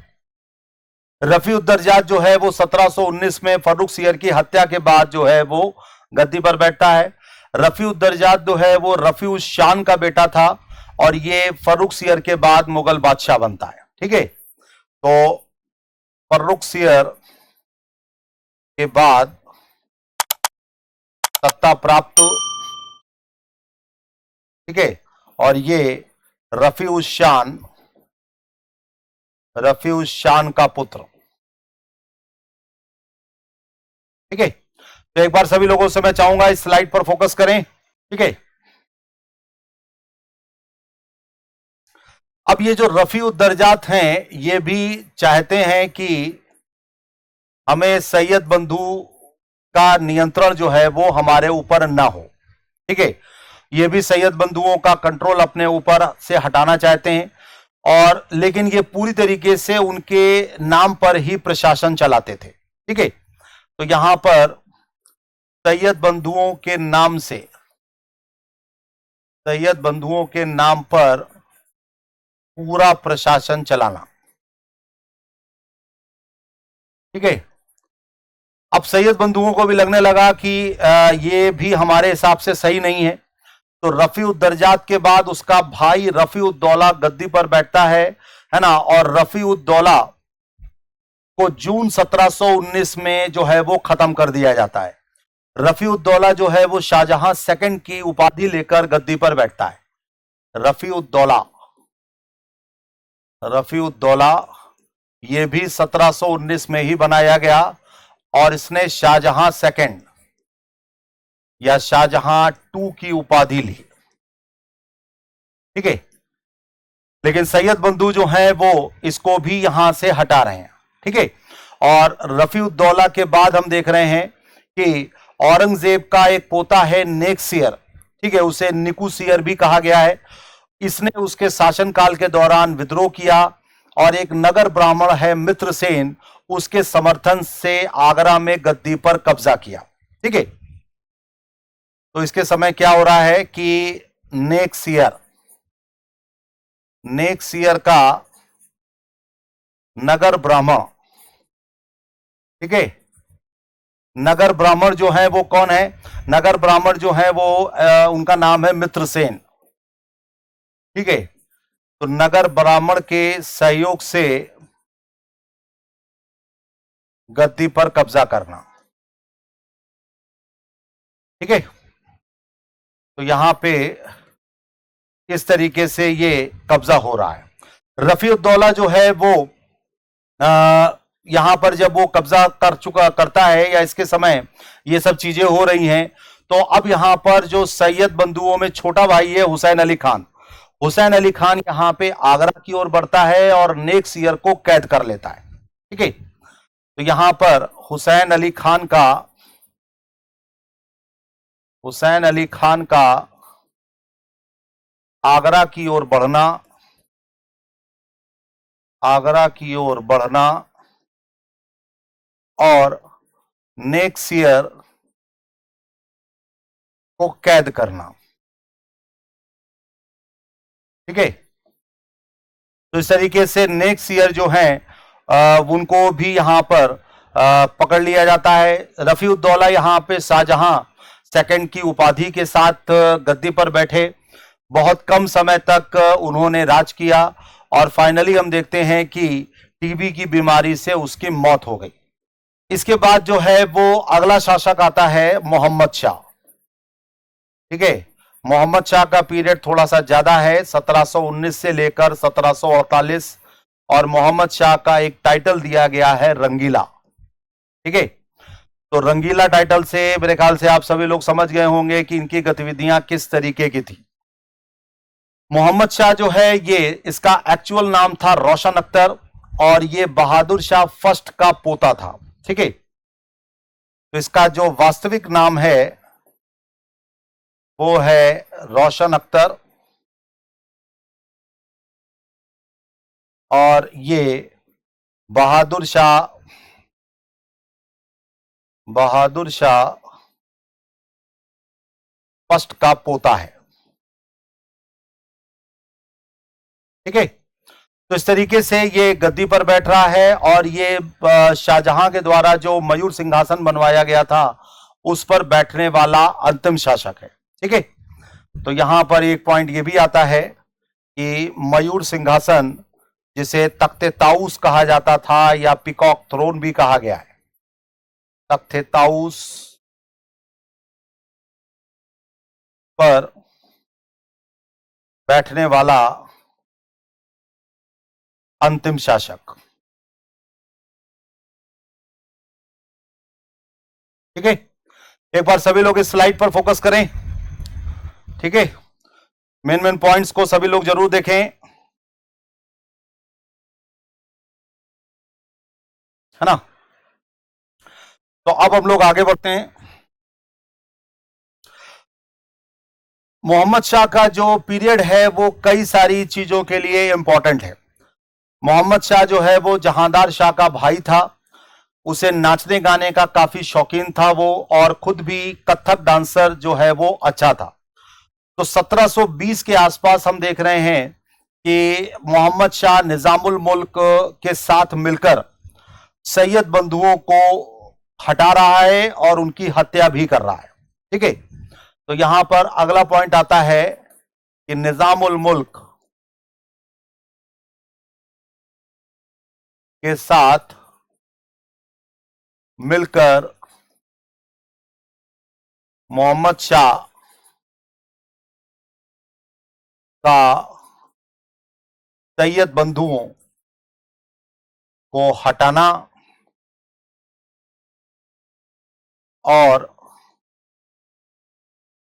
रफी उद दरजात जो है वो 1719 में फर्रुख सियर की हत्या के बाद जो है वो गद्दी पर बैठता है। रफी उद दरजात जो है वो रफी उस शान का बेटा था और ये फर्रुख सियर के बाद मुगल बादशाह बनता है। ठीक है, तो फर्रुख सियर के बाद सत्ता प्राप्त, ठीक है, और ये रफी उस शान का पुत्र। ठीक है, तो एक बार सभी लोगों से मैं चाहूंगा इस स्लाइड पर फोकस करें। ठीक है, अब ये जो रफी उद दरजात हैं ये भी चाहते हैं कि हमें सैयद बंधु का नियंत्रण जो है वो हमारे ऊपर ना हो। ठीक है, ये भी सैयद बंधुओं का कंट्रोल अपने ऊपर से हटाना चाहते हैं और लेकिन ये पूरी तरीके से उनके नाम पर ही प्रशासन चलाते थे। ठीक है, तो यहां पर सैयद बंधुओं के नाम पर पूरा प्रशासन चलाना। ठीक है, अब सैयद बंधुओं को भी लगने लगा कि ये भी हमारे हिसाब से सही नहीं है। तो रफी उद दरजात के बाद उसका भाई रफी उद दौला गद्दी पर बैठता है ना, और रफी उद दौला को जून 1719 में जो है वो खत्म कर दिया जाता है। रफी उद दौला जो है वो शाहजहां सेकंड की उपाधि लेकर गद्दी पर बैठता है। रफी उद दौला ये भी 1719 में ही बनाया गया और इसने शाहजहां सेकंड या शाहजहां टू की उपाधि ली। ठीक है, लेकिन सैयद बंधु जो है वो इसको भी यहां से हटा रहे हैं। ठीक है, और रफी उद दौला के बाद हम देख रहे हैं कि औरंगजेब का एक पोता है नेक सियर। ठीक है, उसे निकू सियर भी कहा गया है। इसने उसके शासनकाल के दौरान विद्रोह किया और एक नगर ब्राह्मण है मित्रसेन, उसके समर्थन से आगरा में गद्दी पर कब्जा किया। ठीक है, तो इसके समय क्या हो रहा है कि नेक सियर का नगर ब्राह्मण, ठीक है, नगर ब्राह्मण जो है वो कौन है? नगर ब्राह्मण जो है वो उनका नाम है मित्रसेन। ठीक है, तो नगर ब्राह्मण के सहयोग से गद्दी पर कब्जा करना। ठीक है, तो यहां पे इस तरीके से ये कब्जा हो रहा है। रफी उद दौला जो है वो यहां पर जब वो कब्जा करता है या इसके समय ये सब चीजें हो रही हैं, तो अब यहां पर जो सैयद बंधुओं में छोटा भाई है हुसैन अली खान यहां पे आगरा की ओर बढ़ता है और नेक सियर को कैद कर लेता है। ठीक है, तो यहां पर हुसैन अली खान का आगरा की ओर बढ़ना आगरा की ओर बढ़ना और नेक्सियर को कैद करना। ठीक है, तो इस तरीके से नेक्सियर जो है उनको भी यहां पर पकड़ लिया जाता है। रफीउद्दौला यहां पे शाहजहां सेकंड की उपाधि के साथ गद्दी पर बैठे, बहुत कम समय तक उन्होंने राज किया और फाइनली हम देखते हैं कि टीबी की बीमारी से उसकी मौत हो गई। इसके बाद जो है वो अगला शासक आता है मोहम्मद शाह। ठीक है, मोहम्मद शाह का पीरियड थोड़ा सा ज्यादा है, 1719 से लेकर 1748, और मोहम्मद शाह का एक टाइटल दिया गया है रंगीला। ठीक है, तो रंगीला टाइटल से मेरे ख्याल से आप सभी लोग समझ गए होंगे कि इनकी गतिविधियां किस तरीके की थी। मोहम्मद शाह जो है ये, इसका एक्चुअल नाम था रोशन अख्तर और ये बहादुर शाह फर्स्ट का पोता था। ठीक है, तो इसका जो वास्तविक नाम है वो है रोशन अख्तर और ये बहादुर शाह फर्स्ट का पोता है। ठीक है, तो इस तरीके से ये गद्दी पर बैठ रहा है और ये शाहजहां के द्वारा जो मयूर सिंहासन बनवाया गया था उस पर बैठने वाला अंतिम शासक है। ठीक है, तो यहां पर एक पॉइंट ये भी आता है कि मयूर सिंहासन, जिसे तख्ते ताऊस कहा जाता था या पीकॉक थ्रोन भी कहा गया है, तख्ते ताऊस पर बैठने वाला अंतिम शासक। ठीक है, एक बार सभी लोग इस स्लाइड पर फोकस करें। ठीक है, मेन मेन पॉइंट्स को सभी लोग जरूर देखें, है ना। तो अब हम लोग आगे बढ़ते हैं। मोहम्मद शाह का जो पीरियड है वो कई सारी चीजों के लिए इंपॉर्टेंट है। मोहम्मद शाह जो है वो जहांदार शाह का भाई था, उसे नाचने गाने का काफी शौकीन था वो, और खुद भी कथक डांसर जो है वो अच्छा था। तो 1720 के आसपास हम देख रहे हैं कि मोहम्मद शाह निजामुल मुल्क के साथ मिलकर सैयद बंधुओं को हटा रहा है और उनकी हत्या भी कर रहा है। ठीक है, तो यहां पर अगला पॉइंट आता है कि निजामुल मुल्क के साथ मिलकर मोहम्मद शाह का सैयद बंधुओं को हटाना और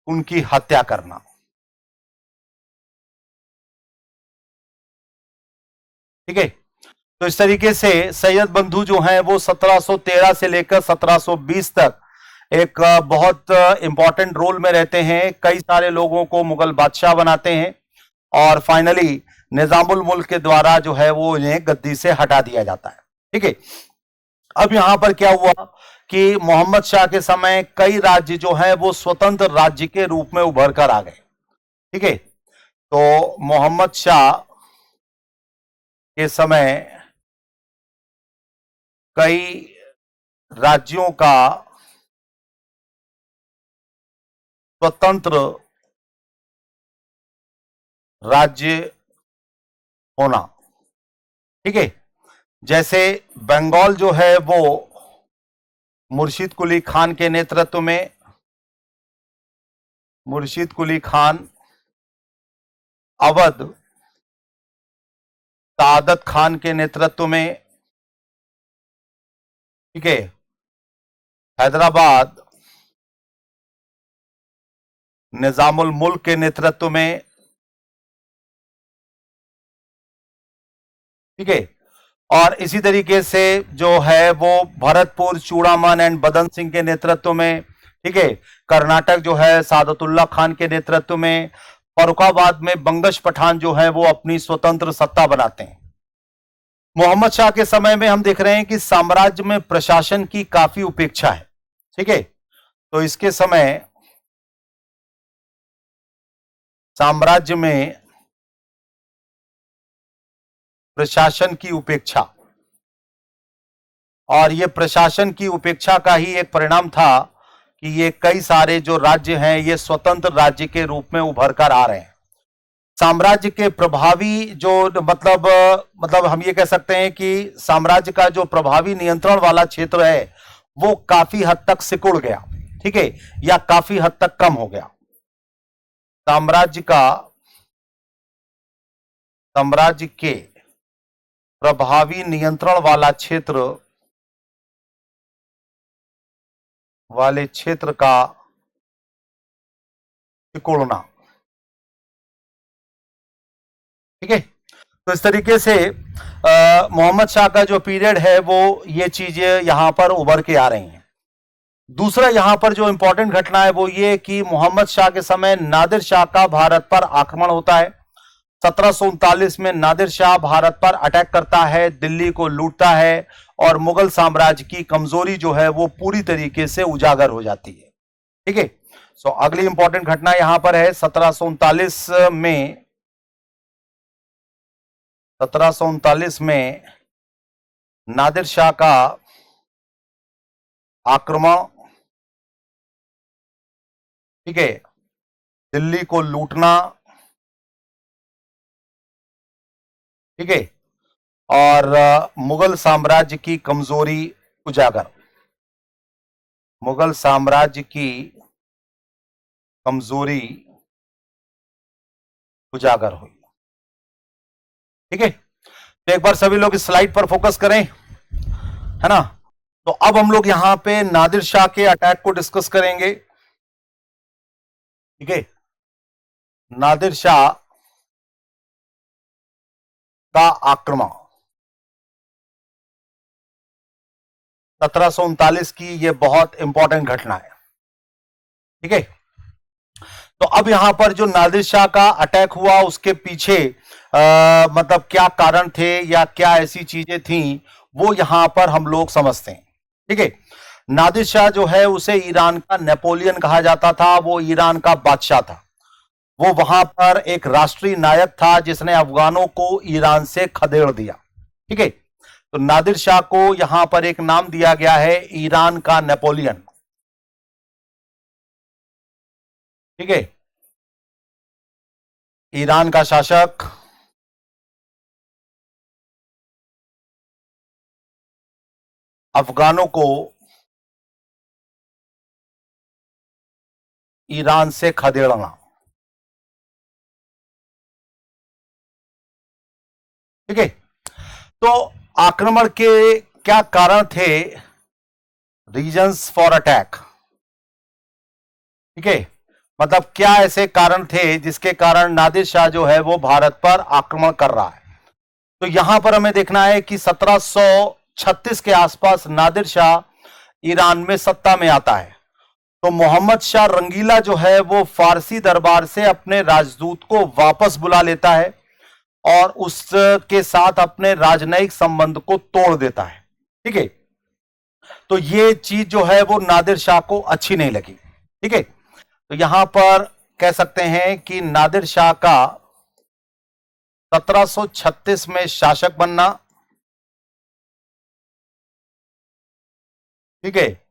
उनकी हत्या करना। ठीक है, तो इस तरीके से सैयद बंधु जो हैं वो 1713 से लेकर 1720 तक एक बहुत इंपॉर्टेंट रोल में रहते हैं, कई सारे लोगों को मुगल बादशाह बनाते हैं और फाइनली निजामुल मुल्क के द्वारा जो है वो इन्हें गद्दी से हटा दिया जाता है। ठीक है, अब यहां पर क्या हुआ कि मोहम्मद शाह के समय कई राज्य जो हैं वो स्वतंत्र राज्य के रूप में उभर कर आ गए। ठीक है, तो मोहम्मद शाह के समय कई राज्यों का स्वतंत्र राज्य होना। ठीक है, जैसे बंगाल जो है वो मुर्शिद कुली खान के नेतृत्व में, मुर्शिद कुली खान, अवध सादत खान के नेतृत्व में, ठीक है, हैदराबाद निजामुल मुल्क के नेतृत्व में, ठीक है, और इसी तरीके से जो है वो भरतपुर चूड़ामन एंड बदन सिंह के नेतृत्व में, ठीक है, कर्नाटक जो है सादतुल्ला खान के नेतृत्व में, फर्रुखाबाद में बंगश पठान जो है वो अपनी स्वतंत्र सत्ता बनाते हैं। मोहम्मद शाह के समय में हम देख रहे हैं कि साम्राज्य में प्रशासन की काफी उपेक्षा है। ठीक है, तो इसके समय साम्राज्य में प्रशासन की उपेक्षा, और यह प्रशासन की उपेक्षा का ही एक परिणाम था कि ये कई सारे जो राज्य हैं ये स्वतंत्र राज्य के रूप में उभर कर आ रहे हैं। साम्राज्य के प्रभावी जो मतलब हम ये कह सकते हैं कि साम्राज्य का जो प्रभावी नियंत्रण वाला क्षेत्र है वो काफी हद तक सिकुड़ गया। ठीक है, या काफी हद तक कम हो गया। साम्राज्य के प्रभावी नियंत्रण वाला क्षेत्र का सिकुड़ना। ठीक है, तो इस तरीके से मोहम्मद शाह का जो पीरियड है वो ये चीजें यहां पर उभर के आ रही हैं। दूसरा यहां पर जो इंपॉर्टेंट घटना है वो ये कि मोहम्मद शाह के समय नादिर शाह का भारत पर आक्रमण होता है। 1739 में नादिर शाह भारत पर अटैक करता है, दिल्ली को लूटता है और मुगल साम्राज्य की कमजोरी जो है वो पूरी तरीके से उजागर हो जाती है। ठीक है, सो अगली इंपॉर्टेंट घटना यहां पर है 1739 में नादिर शाह का आक्रमण। ठीक है, दिल्ली को लूटना। ठीक है, और मुगल साम्राज्य की कमजोरी उजागर। मुगल साम्राज्य की कमजोरी उजागर हुई। ठीक है, तो एक बार सभी लोग इस स्लाइड पर फोकस करें, है ना। तो अब हम लोग यहां पे नादिर शाह के अटैक को डिस्कस करेंगे। ठीक है, नादिर शाह का आक्रमण 1739 की यह बहुत इंपॉर्टेंट घटना है। ठीक है, तो अब यहां पर जो नादिर शाह का अटैक हुआ उसके पीछे मतलब क्या कारण थे या क्या ऐसी चीजें थी वो यहां पर हम लोग समझते हैं। ठीक है, नादिर शाह जो है उसे ईरान का नेपोलियन कहा जाता था, वो ईरान का बादशाह था। वो वहां पर एक राष्ट्रीय नायक था जिसने अफगानों को ईरान से खदेड़ दिया। ठीक है, तो नादिर शाह को यहां पर एक नाम दिया गया है ईरान का नेपोलियन। ठीक है, ईरान का शासक। अफगानों को ईरान से खदेड़ना। ठीक है, तो आक्रमण के क्या कारण थे, रीजंस फॉर अटैक। ठीक है, मतलब क्या ऐसे कारण थे जिसके कारण नादिर शाह जो है वो भारत पर आक्रमण कर रहा है। तो यहां पर हमें देखना है कि 1736 के आसपास नादिर शाह ईरान में सत्ता में आता है। तो मोहम्मद शाह रंगीला जो है वो फारसी दरबार से अपने राजदूत को वापस बुला लेता है और उसके साथ अपने राजनयिक संबंध को तोड़ देता है। ठीक है, तो ये चीज जो है वो नादिर शाह को अच्छी नहीं लगी। ठीक है, तो यहां पर कह सकते हैं कि नादिर शाह का 1736 में शासक बनना। ठीक है,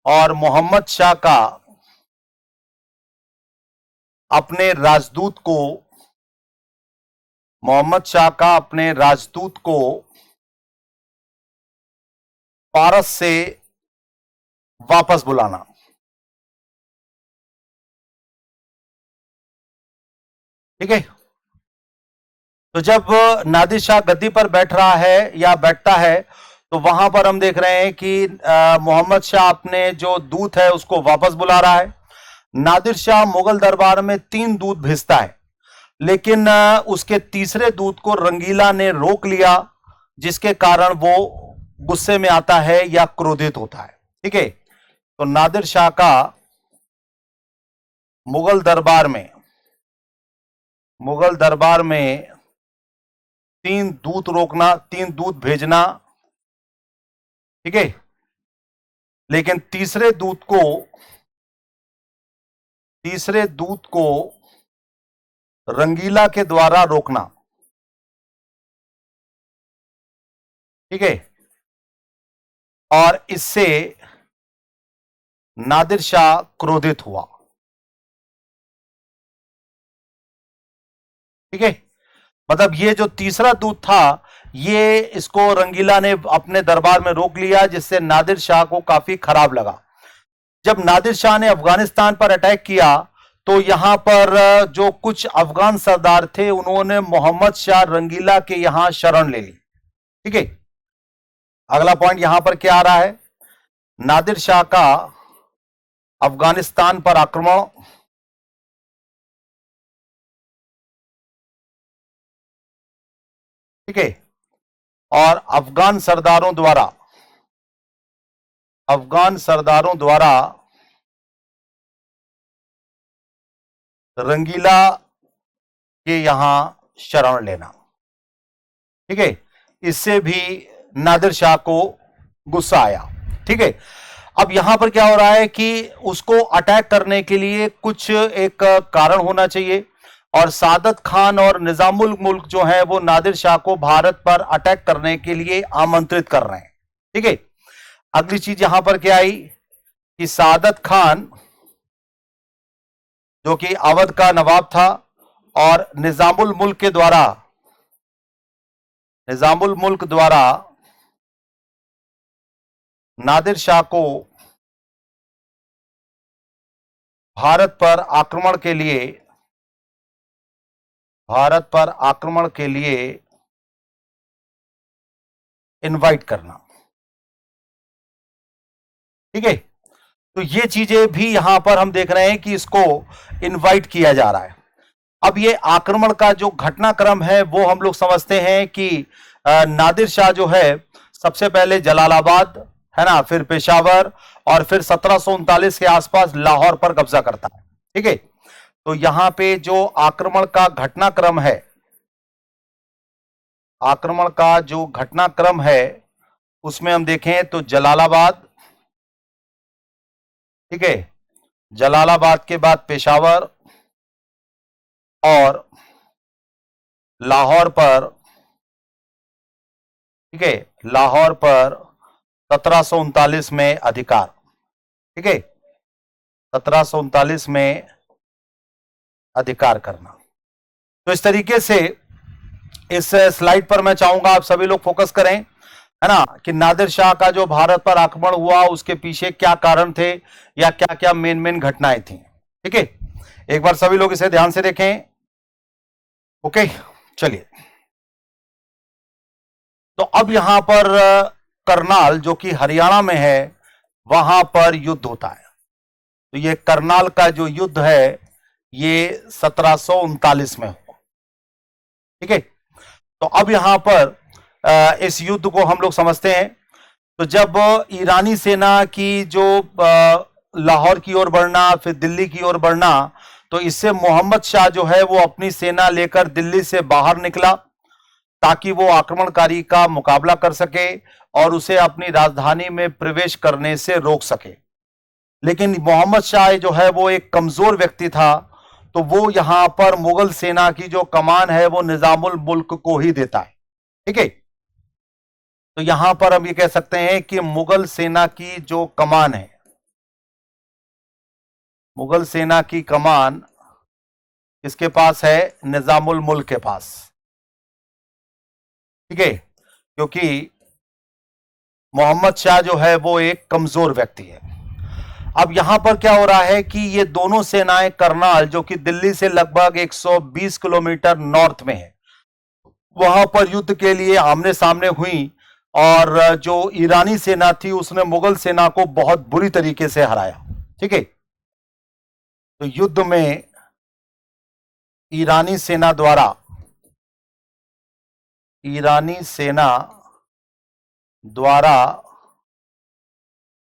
और मोहम्मद शाह का अपने राजदूत को पारस से वापस बुलाना। ठीक है, तो जब नादिर शाह गद्दी पर बैठ रहा है या बैठता है तो वहां पर हम देख रहे हैं कि मोहम्मद शाह अपने जो दूत है उसको वापस बुला रहा है। नादिर शाह मुगल दरबार में 3 दूत भेजता है, लेकिन उसके तीसरे दूत को रंगीला ने रोक लिया, जिसके कारण वो गुस्से में आता है या क्रोधित होता है। ठीक है, तो नादिर शाह का मुगल दरबार में 3 दूत रोकना, 3 दूत भेजना, ठीक है। लेकिन तीसरे दूत को रंगीला के द्वारा रोकना, ठीक है। और इससे नादिर शाह क्रोधित हुआ, ठीक है। मतलब ये जो तीसरा दूत था, ये इसको रंगीला ने अपने दरबार में रोक लिया, जिससे नादिर शाह को काफी खराब लगा। जब नादिर शाह ने अफगानिस्तान पर अटैक किया तो यहां पर जो कुछ अफगान सरदार थे उन्होंने मोहम्मद शाह रंगीला के यहां शरण ले ली, ठीक है। अगला पॉइंट यहां पर क्या आ रहा है, नादिर शाह का अफगानिस्तान पर आक्रमण, ठीक है। और अफगान सरदारों द्वारा रंगीला के यहां शरण लेना, ठीक है। इससे भी नादिर शाह को गुस्सा आया, ठीक है। अब यहां पर क्या हो रहा है कि उसको अटैक करने के लिए कुछ एक कारण होना चाहिए, और सादत खान और निजामुल मुल्क जो है वो नादिर शाह को भारत पर अटैक करने के लिए आमंत्रित कर रहे हैं, ठीक है। अगली चीज यहां पर क्या आई कि सादत खान जो कि अवध का नवाब था, और निजामुल मुल्क द्वारा नादिर शाह को भारत पर आक्रमण के लिए इनवाइट करना, ठीक है। तो ये चीजें भी यहां पर हम देख रहे हैं कि इसको इनवाइट किया जा रहा है। अब ये आक्रमण का जो घटनाक्रम है वो हम लोग समझते हैं कि नादिर शाह जो है सबसे पहले जलालाबाद, है ना, फिर पेशावर, और फिर 1739 के आसपास लाहौर पर कब्जा करता है, ठीक है। तो यहां पे जो घटनाक्रम है उसमें हम देखें तो जलालाबाद, ठीक है, जलालाबाद के बाद पेशावर, और लाहौर पर, ठीक है, लाहौर पर 1739 में अधिकार, ठीक है, 1739 में अधिकार करना। तो इस तरीके से इस स्लाइड पर मैं चाहूंगा आप सभी लोग फोकस करें, है ना, कि नादिर शाह का जो भारत पर आक्रमण हुआ उसके पीछे क्या कारण थे, या क्या क्या मेन घटनाएं थी, ठीक है। एक बार सभी लोग इसे ध्यान से देखें, ओके। चलिए, तो अब यहां पर करनाल जो कि हरियाणा में है वहां पर युद्ध होता है। तो ये करनाल का जो युद्ध है ये 1739 में हुआ, ठीक है। तो अब यहां पर इस युद्ध को हम लोग समझते हैं। तो जब ईरानी सेना की जो लाहौर की ओर बढ़ना, फिर दिल्ली की ओर बढ़ना, तो इससे मोहम्मद शाह जो है वो अपनी सेना लेकर दिल्ली से बाहर निकला ताकि वो आक्रमणकारी का मुकाबला कर सके और उसे अपनी राजधानी में प्रवेश करने से रोक सके। लेकिन मोहम्मद शाह जो है वो एक कमजोर व्यक्ति था, तो वो यहां पर मुगल सेना की जो कमान है वो निजामुल मुल्क को ही देता है, ठीक है। तो यहां पर हम ये कह सकते हैं कि मुगल सेना की जो कमान है, मुगल सेना की कमान किसके पास है, निजामुल मुल्क के पास, ठीक है। क्योंकि मोहम्मद शाह जो है वो एक कमजोर व्यक्ति है। अब यहां पर क्या हो रहा है कि ये दोनों सेनाएं करनाल जो कि दिल्ली से लगभग 120 किलोमीटर नॉर्थ में है, वहां पर युद्ध के लिए आमने सामने हुई, और जो ईरानी सेना थी उसने मुगल सेना को बहुत बुरी तरीके से हराया, ठीक है। तो युद्ध में ईरानी सेना द्वारा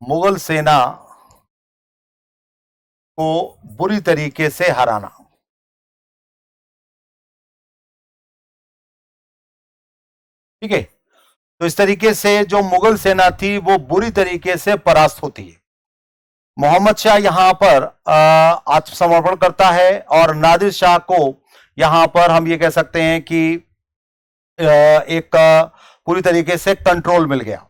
मुगल सेना को बुरी तरीके से हराना, ठीक है। तो इस तरीके से जो मुगल सेना थी वो बुरी तरीके से परास्त होती है। मोहम्मद शाह यहां पर आत्मसमर्पण करता है और नादिर शाह को यहां पर हम ये कह सकते हैं कि एक पूरी तरीके से कंट्रोल मिल गया।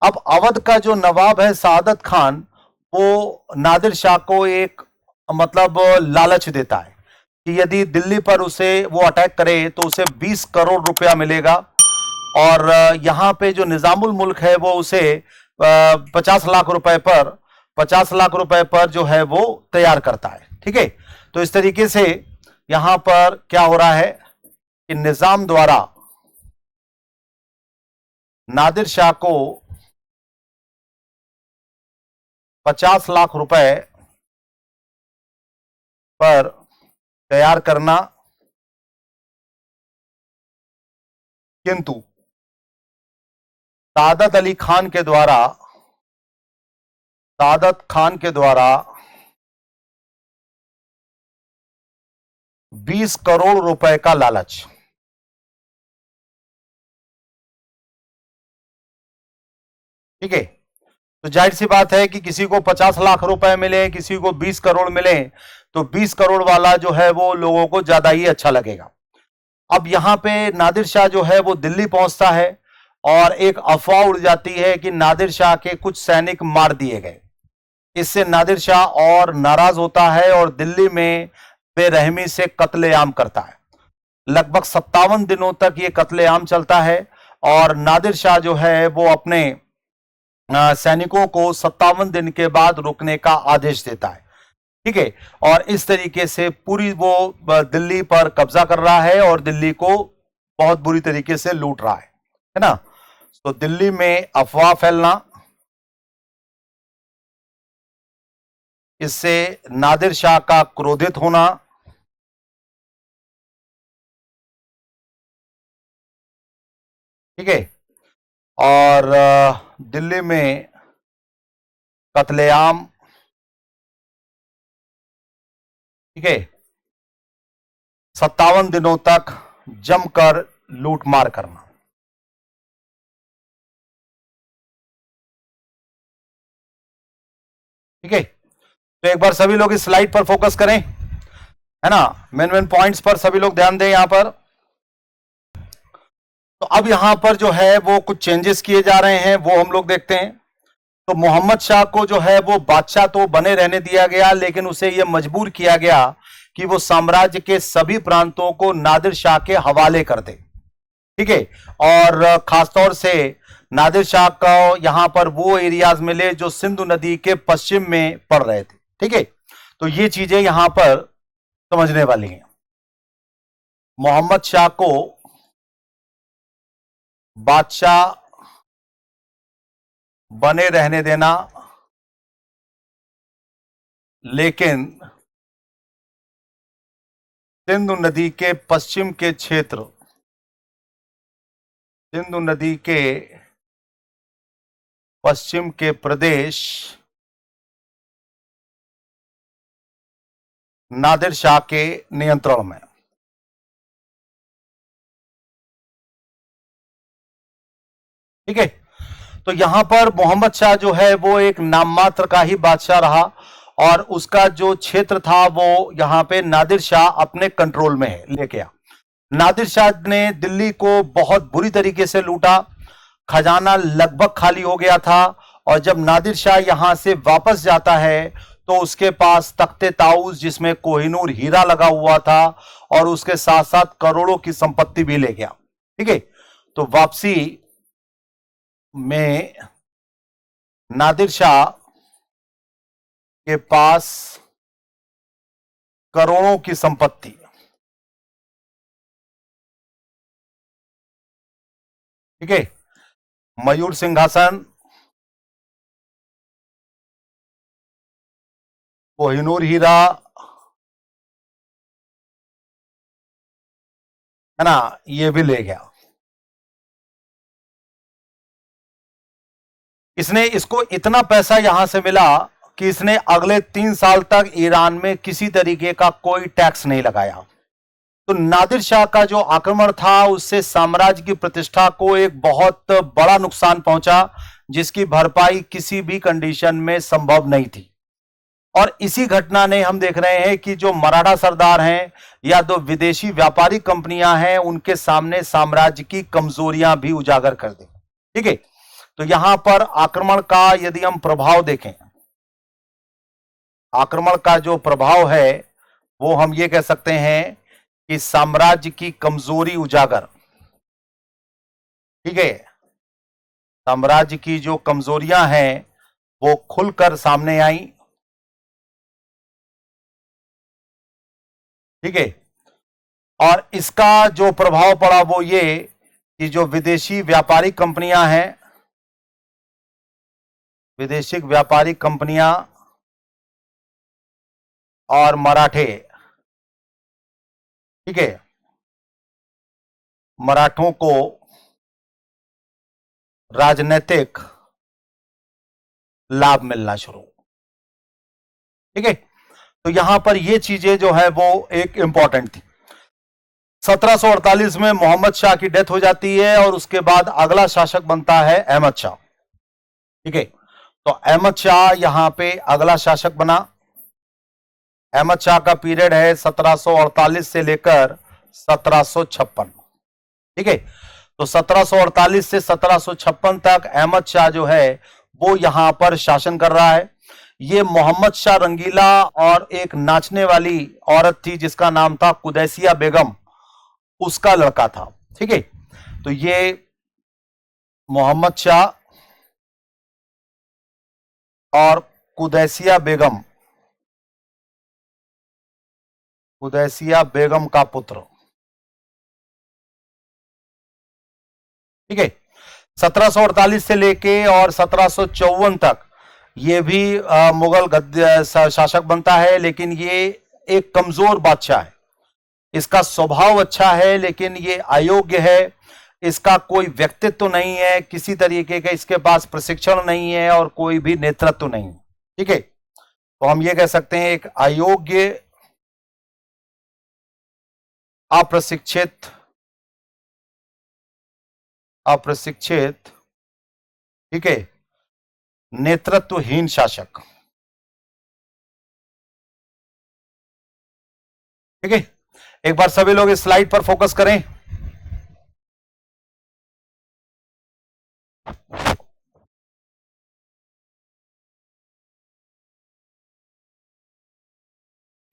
अब अवध का जो नवाब है सादत खान, वो नादिर शाह को एक मतलब लालच देता है कि यदि दिल्ली पर उसे वो अटैक करे तो उसे 20 करोड़ रुपया मिलेगा, और यहां पे जो निजामुल मुल्क है वो उसे 50 लाख रुपए पर जो है वो तैयार करता है। ठीक है। तो इस तरीके से यहां पर क्या हो रहा है कि निजाम द्वारा नादिर शाह को 50 लाख रुपए पर तैयार करना, किंतु सादत खान के द्वारा 20 करोड़ रुपए का लालच। ठीक है। तो जाहिर सी बात है कि किसी को 50 लाख रुपए मिले, किसी को 20 करोड़ मिले, तो 20 करोड़ वाला जो है वो लोगों को ज्यादा ही अच्छा लगेगा। अब यहां पे नादिर शाह जो है वो दिल्ली पहुंचता है और एक अफवाह उड़ जाती है कि नादिर शाह के कुछ सैनिक मार दिए गए। इससे नादिर शाह और नाराज होता है और दिल्ली में बेरहमी से कत्लेआम करता है। लगभग 57 दिनों तक ये कत्लेआम चलता है और नादिर शाह जो है वो अपने सैनिकों को 57 दिन के बाद रुकने का आदेश देता है। ठीक है। और इस तरीके से पूरी वो दिल्ली पर कब्जा कर रहा है और दिल्ली को बहुत बुरी तरीके से लूट रहा है ना। तो दिल्ली में अफवाह फैलना, इससे नादिर शाह का क्रोधित होना, ठीक है, और दिल्ली में कत्लेआम, ठीक है, 57 दिनों तक जमकर लूटमार करना। ठीक है। तो एक बार सभी लोग इस स्लाइड पर फोकस करें, है ना, मेन मेन पॉइंट्स पर सभी लोग ध्यान दें यहां पर। तो अब यहां पर जो है वो कुछ चेंजेस किए जा रहे हैं, वो हम लोग देखते हैं। तो मोहम्मद शाह को जो है वो बादशाह तो बने रहने दिया गया, लेकिन उसे यह मजबूर किया गया कि वो साम्राज्य के सभी प्रांतों को नादिर शाह के हवाले कर दे। ठीक है। और खासतौर से नादिर शाह को यहां पर वो एरियाज मिले जो सिंधु नदी के पश्चिम में पड़ रहे थे। ठीक है। तो ये चीजें यहां पर समझने वाली हैं। मोहम्मद शाह को बादशाह बने रहने देना, लेकिन सिंधु नदी के पश्चिम के क्षेत्र, सिंधु नदी के पश्चिम के प्रदेश नादिर शाह के नियंत्रण में। ठीक है। तो यहां पर मोहम्मद शाह जो है वो एक नाम मात्र का ही बादशाह रहा और उसका जो क्षेत्र था वो यहां पे नादिर शाह अपने कंट्रोल में है लेके आ। नादिर शाह ने दिल्ली को बहुत बुरी तरीके से लूटा, खजाना लगभग खाली हो गया था, और जब नादिर शाह यहां से वापस जाता है तो उसके पास तख्ते ताऊस जिसमें कोहिनूर हीरा लगा हुआ था और उसके साथ साथ करोड़ों की संपत्ति भी ले गया। ठीक है। तो वापसी में नादिर शाह के पास करोड़ों की संपत्ति, ठीक है, मयूर सिंहासन, कोहिनूर हीरा, है ना, ये भी ले गया। इसको इतना पैसा यहां से मिला कि इसने अगले 3 साल तक ईरान में किसी तरीके का कोई टैक्स नहीं लगाया। तो नादिर शाह का जो आक्रमण था उससे साम्राज्य की प्रतिष्ठा को एक बहुत बड़ा नुकसान पहुंचा, जिसकी भरपाई किसी भी कंडीशन में संभव नहीं थी। और इसी घटना ने हम देख रहे हैं कि जो मराठा सरदार हैं या जो विदेशी व्यापारी कंपनियां हैं, उनके सामने साम्राज्य की कमजोरियां भी उजागर कर दी। ठीक है, तो यहां पर आक्रमण का यदि हम प्रभाव देखें, आक्रमण का जो प्रभाव है वो हम ये कह सकते हैं कि साम्राज्य की कमजोरी उजागर। ठीक है, साम्राज्य की जो कमजोरियां हैं वो खुलकर सामने आई। ठीक है, और इसका जो प्रभाव पड़ा वो ये कि जो विदेशी व्यापारी कंपनियां हैं, विदेशी व्यापारी कंपनियां और मराठे, ठीक है, मराठों को राजनीतिक लाभ मिलना शुरू। ठीक है, तो यहां पर ये चीजें जो है वो एक इंपॉर्टेंट थी। 1748 में मोहम्मद शाह की डेथ हो जाती है और उसके बाद अगला शासक बनता है अहमद शाह। ठीक है, तो अहमद शाह यहां पे अगला शासक बना। अहमद शाह का पीरियड है 1748 से लेकर 1756। ठीक है, तो 1748 से 1756 तक अहमद शाह जो है वो यहां पर शासन कर रहा है। ये मोहम्मद शाह रंगीला और एक नाचने वाली औरत थी जिसका नाम था कुदैसिया बेगम, उसका लड़का था। ठीक है, तो ये मोहम्मद शाह और कुदैसिया बेगम, कुदैसिया बेगम का पुत्र। ठीक है, 1748 से लेके और 1754 तक ये भी मुगल शासक बनता है, लेकिन ये एक कमजोर बादशाह है। इसका स्वभाव अच्छा है लेकिन ये अयोग्य है, इसका कोई व्यक्तित्व तो नहीं है, किसी तरीके का इसके पास प्रशिक्षण नहीं है और कोई भी नेतृत्व तो नहीं। ठीक है, तो हम ये कह सकते हैं एक अयोग्य, अप्रशिक्षित, अप्रशिक्षित, ठीक है, नेतृत्वहीन शासक। ठीक है, एक बार सभी लोग इस स्लाइड पर फोकस करें।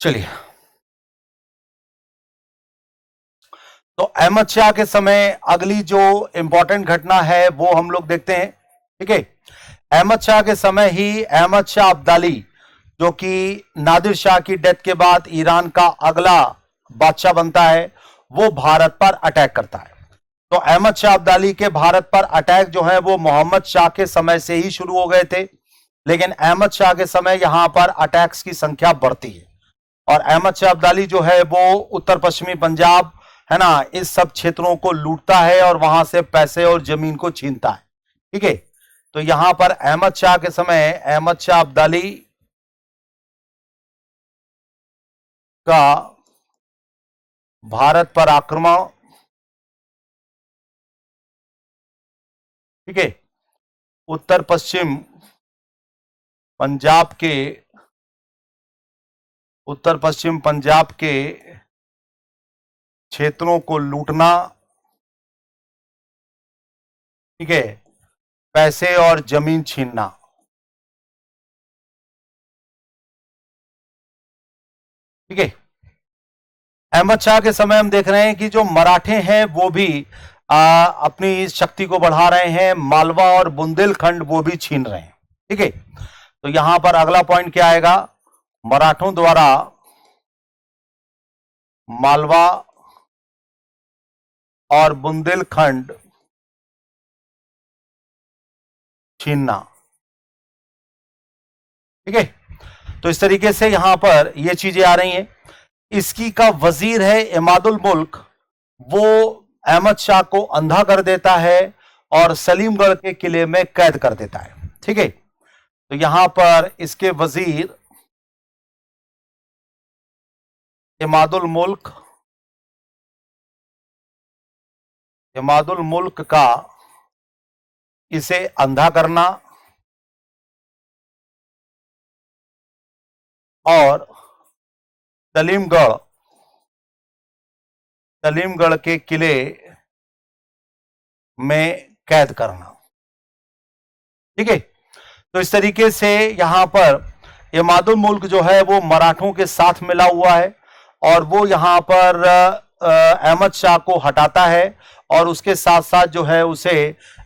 चलिए, तो अहमद शाह के समय अगली जो इंपॉर्टेंट घटना है वो हम लोग देखते हैं। ठीक है, अहमद शाह के समय ही अहमद शाह अब्दाली, जो कि नादिर शाह की डेथ के बाद ईरान का अगला बादशाह बनता है, वो भारत पर अटैक करता है। तो अहमद शाह अब्दाली के भारत पर अटैक जो है वो मोहम्मद शाह के समय से ही शुरू हो गए थे, लेकिन अहमद शाह के समय यहां पर अटैक्स की संख्या बढ़ती है और अहमद शाह अब्दाली जो है वो उत्तर पश्चिमी पंजाब, है ना, इस सब क्षेत्रों को लूटता है और वहां से पैसे और जमीन को छीनता है। ठीक है, तो यहां पर अहमद शाह के समय अहमद शाह अब्दाली का भारत पर आक्रमण, ठीक है, उत्तर पश्चिम पंजाब के, उत्तर पश्चिम पंजाब के क्षेत्रों को लूटना, ठीक है, पैसे और जमीन छीनना। ठीक है, अहमद शाह के समय हम देख रहे हैं कि जो मराठे हैं वो भी अपनी शक्ति को बढ़ा रहे हैं, मालवा और बुंदेलखंड वो भी छीन रहे हैं। ठीक है, तो यहां पर अगला पॉइंट क्या आएगा, मराठों द्वारा मालवा और बुंदेलखंड छीनना। ठीक है, तो इस तरीके से यहां पर ये चीजें आ रही हैं। इसकी का वजीर है इमादुल मुल्क, वो अहमद शाह को अंधा कर देता है और सलीमगढ़ के किले में कैद कर देता है। ठीक है, तो यहां पर इसके वजीर इमादुल मुल्क इमादुल मुल्क का इसे अंधा करना और सलीमगढ़ के किले में कैद करना। ठीक है, तो इस तरीके से यहां पर इमादुल मुल्क जो है वो मराठों के साथ मिला हुआ है और वो यहां पर अहमद शाह को हटाता है और उसके साथ साथ जो है उसे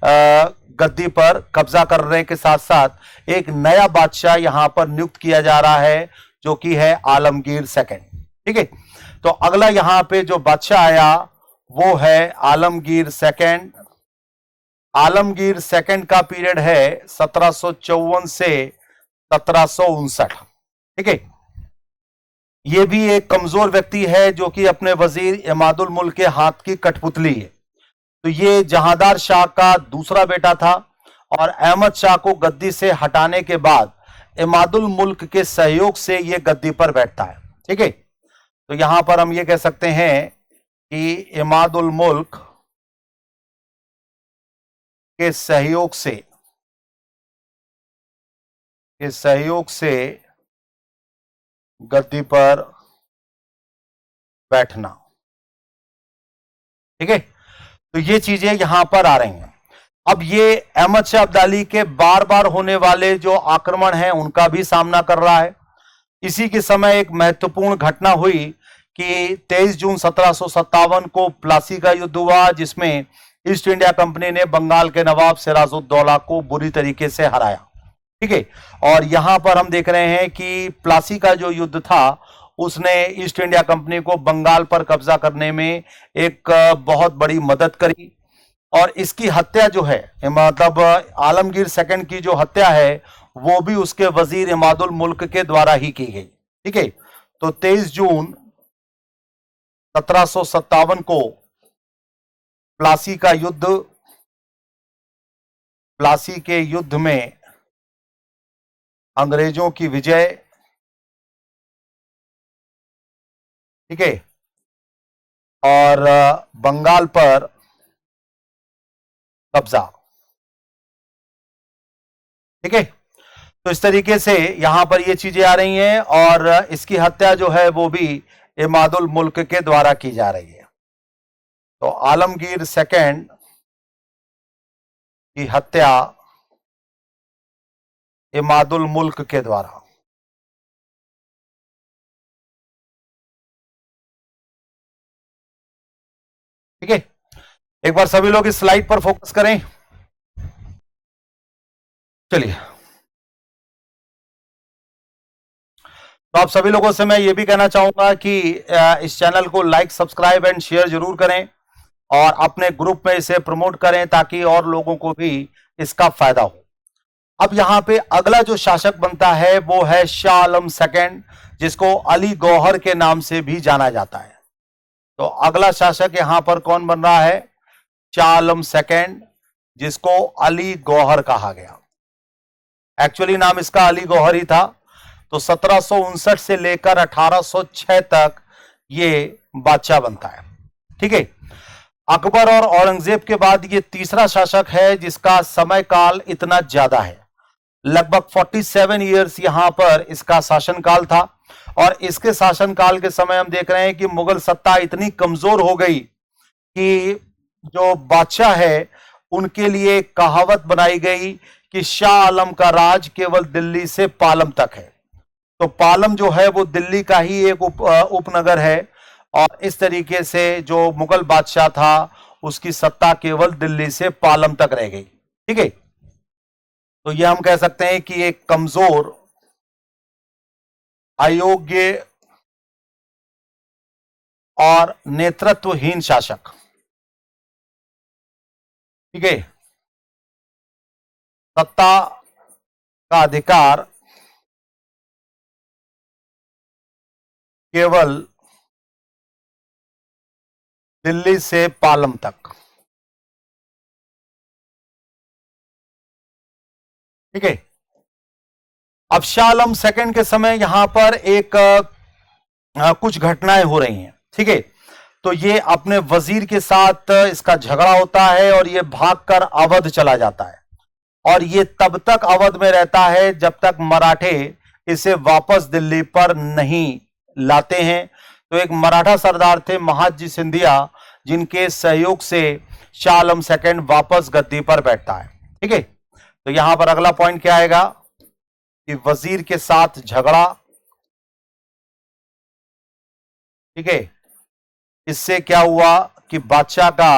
गद्दी पर कब्जा करने के साथ साथ एक नया बादशाह यहां पर नियुक्त किया जा रहा है जो कि है आलमगीर सेकंड। ठीक है, तो अगला यहां पे जो बादशाह आया वो है आलमगीर सेकंड। आलमगीर सेकंड का पीरियड है 1754 से 1759। ठीक है, यह भी एक कमजोर व्यक्ति है जो कि अपने वजीर इमादुल मुल्क के हाथ की कठपुतली है। तो ये जहांदार शाह का दूसरा बेटा था और अहमद शाह को गद्दी से हटाने के बाद इमादुल मुल्क के सहयोग से यह गद्दी पर बैठता है। ठीक है, तो यहां पर हम ये कह सकते हैं कि इमादुल मुल्क के सहयोग से गद्दी पर बैठना। ठीक है, तो ये चीजें यहां पर आ रही हैं। अब ये अहमद शाह अब्दाली के बार बार होने वाले जो आक्रमण हैं उनका भी सामना कर रहा है। इसी के समय एक महत्वपूर्ण घटना हुई कि 23 जून 1757 को प्लासी का युद्ध हुआ जिसमें ईस्ट इंडिया कंपनी ने बंगाल के नवाब सिराजुद्दौला को बुरी तरीके से हराया। ठीक है, और यहां पर हम देख रहे हैं कि प्लासी का जो युद्ध था उसने ईस्ट इंडिया कंपनी को बंगाल पर कब्जा करने में एक बहुत बड़ी मदद करी और इसकी हत्या जो है मतलब आलमगीर सेकंड की जो हत्या है वो भी उसके वजीर इमादुल मुल्क के द्वारा ही की गई। ठीक है, तो 23 जून 1757 को प्लासी के युद्ध में अंग्रेजों की विजय। ठीक है, और बंगाल पर कब्जा। ठीक है, तो इस तरीके से यहां पर ये चीजें आ रही हैं और इसकी हत्या जो है वो भी इमादुल मुल्क के द्वारा की जा रही है। तो आलमगीर सेकंड की हत्या इमादुल मुल्क के द्वारा। ठीक है, एक बार सभी लोग इस स्लाइड पर फोकस करें। चलिए, तो आप सभी लोगों से मैं ये भी कहना चाहूंगा कि इस चैनल को लाइक सब्सक्राइब एंड शेयर जरूर करें और अपने ग्रुप में इसे प्रमोट करें ताकि और लोगों को भी इसका फायदा हो। अब यहां पे अगला जो शासक बनता है वो है शाह आलम सेकंड जिसको अली गौहर के नाम से भी जाना जाता है। तो अगला शासक यहां पर कौन बन रहा है? शाह आलम सेकंड जिसको अली गौहर कहा गया। एक्चुअली नाम इसका अली गौहर ही था। तो 1759 से लेकर 1806 तक ये बादशाह बनता है। ठीक है, अकबर और औरंगजेब के बाद ये तीसरा शासक है जिसका समय काल इतना ज्यादा है। लगभग 47 ईयर्स यहां पर इसका शासनकाल था और इसके शासनकाल के समय हम देख रहे हैं कि मुगल सत्ता इतनी कमजोर हो गई कि जो बादशाह है उनके लिए कहावत बनाई गई कि शाह आलम का राज केवल दिल्ली से पालम तक है। तो पालम जो है वो दिल्ली का ही एक उपनगर है और इस तरीके से जो मुगल बादशाह था उसकी सत्ता केवल दिल्ली से पालम तक रह गई। ठीक है, तो यह हम कह सकते हैं कि एक कमजोर, अयोग्य और नेतृत्वहीन शासक। ठीक है, सत्ता का अधिकार केवल दिल्ली से पालम तक। ठीक है, अब शाह आलम सेकंड के समय यहां पर एक कुछ घटनाएं हो रही हैं। ठीक है, तो ये अपने वजीर के साथ इसका झगड़ा होता है और ये भागकर अवध चला जाता है और ये तब तक अवध में रहता है जब तक मराठे इसे वापस दिल्ली पर नहीं लाते हैं। तो एक मराठा सरदार थे महादजी सिंधिया, जिनके सहयोग से शाह आलम सेकंड वापस गद्दी पर बैठता है। ठीक है, तो यहां पर अगला पॉइंट क्या आएगा कि वजीर के साथ झगड़ा। ठीक है, इससे क्या हुआ कि बादशाह का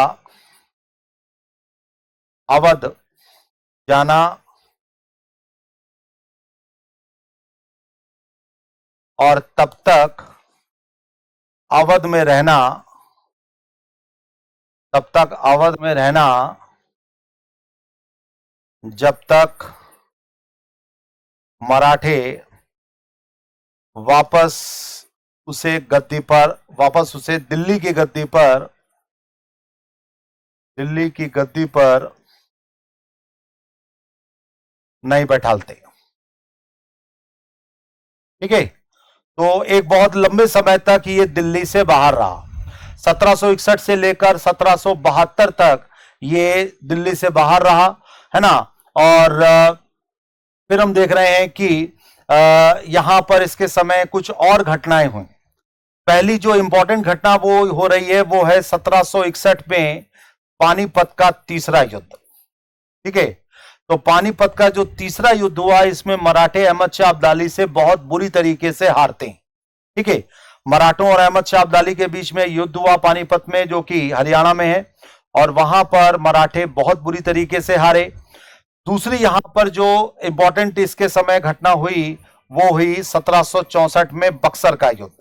अवध जाना और तब तक अवध में रहना, जब तक मराठे वापस उसे दिल्ली की गद्दी पर नहीं बैठालते। ठीक है, तो एक बहुत लंबे समय तक ये दिल्ली से बाहर रहा। 1761 से लेकर 1772 तक ये दिल्ली से बाहर रहा, है ना। और फिर हम देख रहे हैं कि यहां पर इसके समय कुछ और घटनाएं हुई। पहली जो इंपॉर्टेंट घटना वो हो रही है वो है 1761 में पानीपत का तीसरा युद्ध। ठीक है, तो पानीपत का जो तीसरा युद्ध हुआ, इसमें मराठे अहमद शाह अब्दाली से बहुत बुरी तरीके से हारते हैं। ठीक है, मराठों और अहमद शाह अब्दाली के बीच में युद्ध हुआ पानीपत में, जो कि हरियाणा में है, और वहां पर मराठे बहुत बुरी तरीके से हारे। दूसरी यहां पर जो इंपॉर्टेंट इसके समय घटना हुई वो हुई 1764 में बक्सर का युद्ध।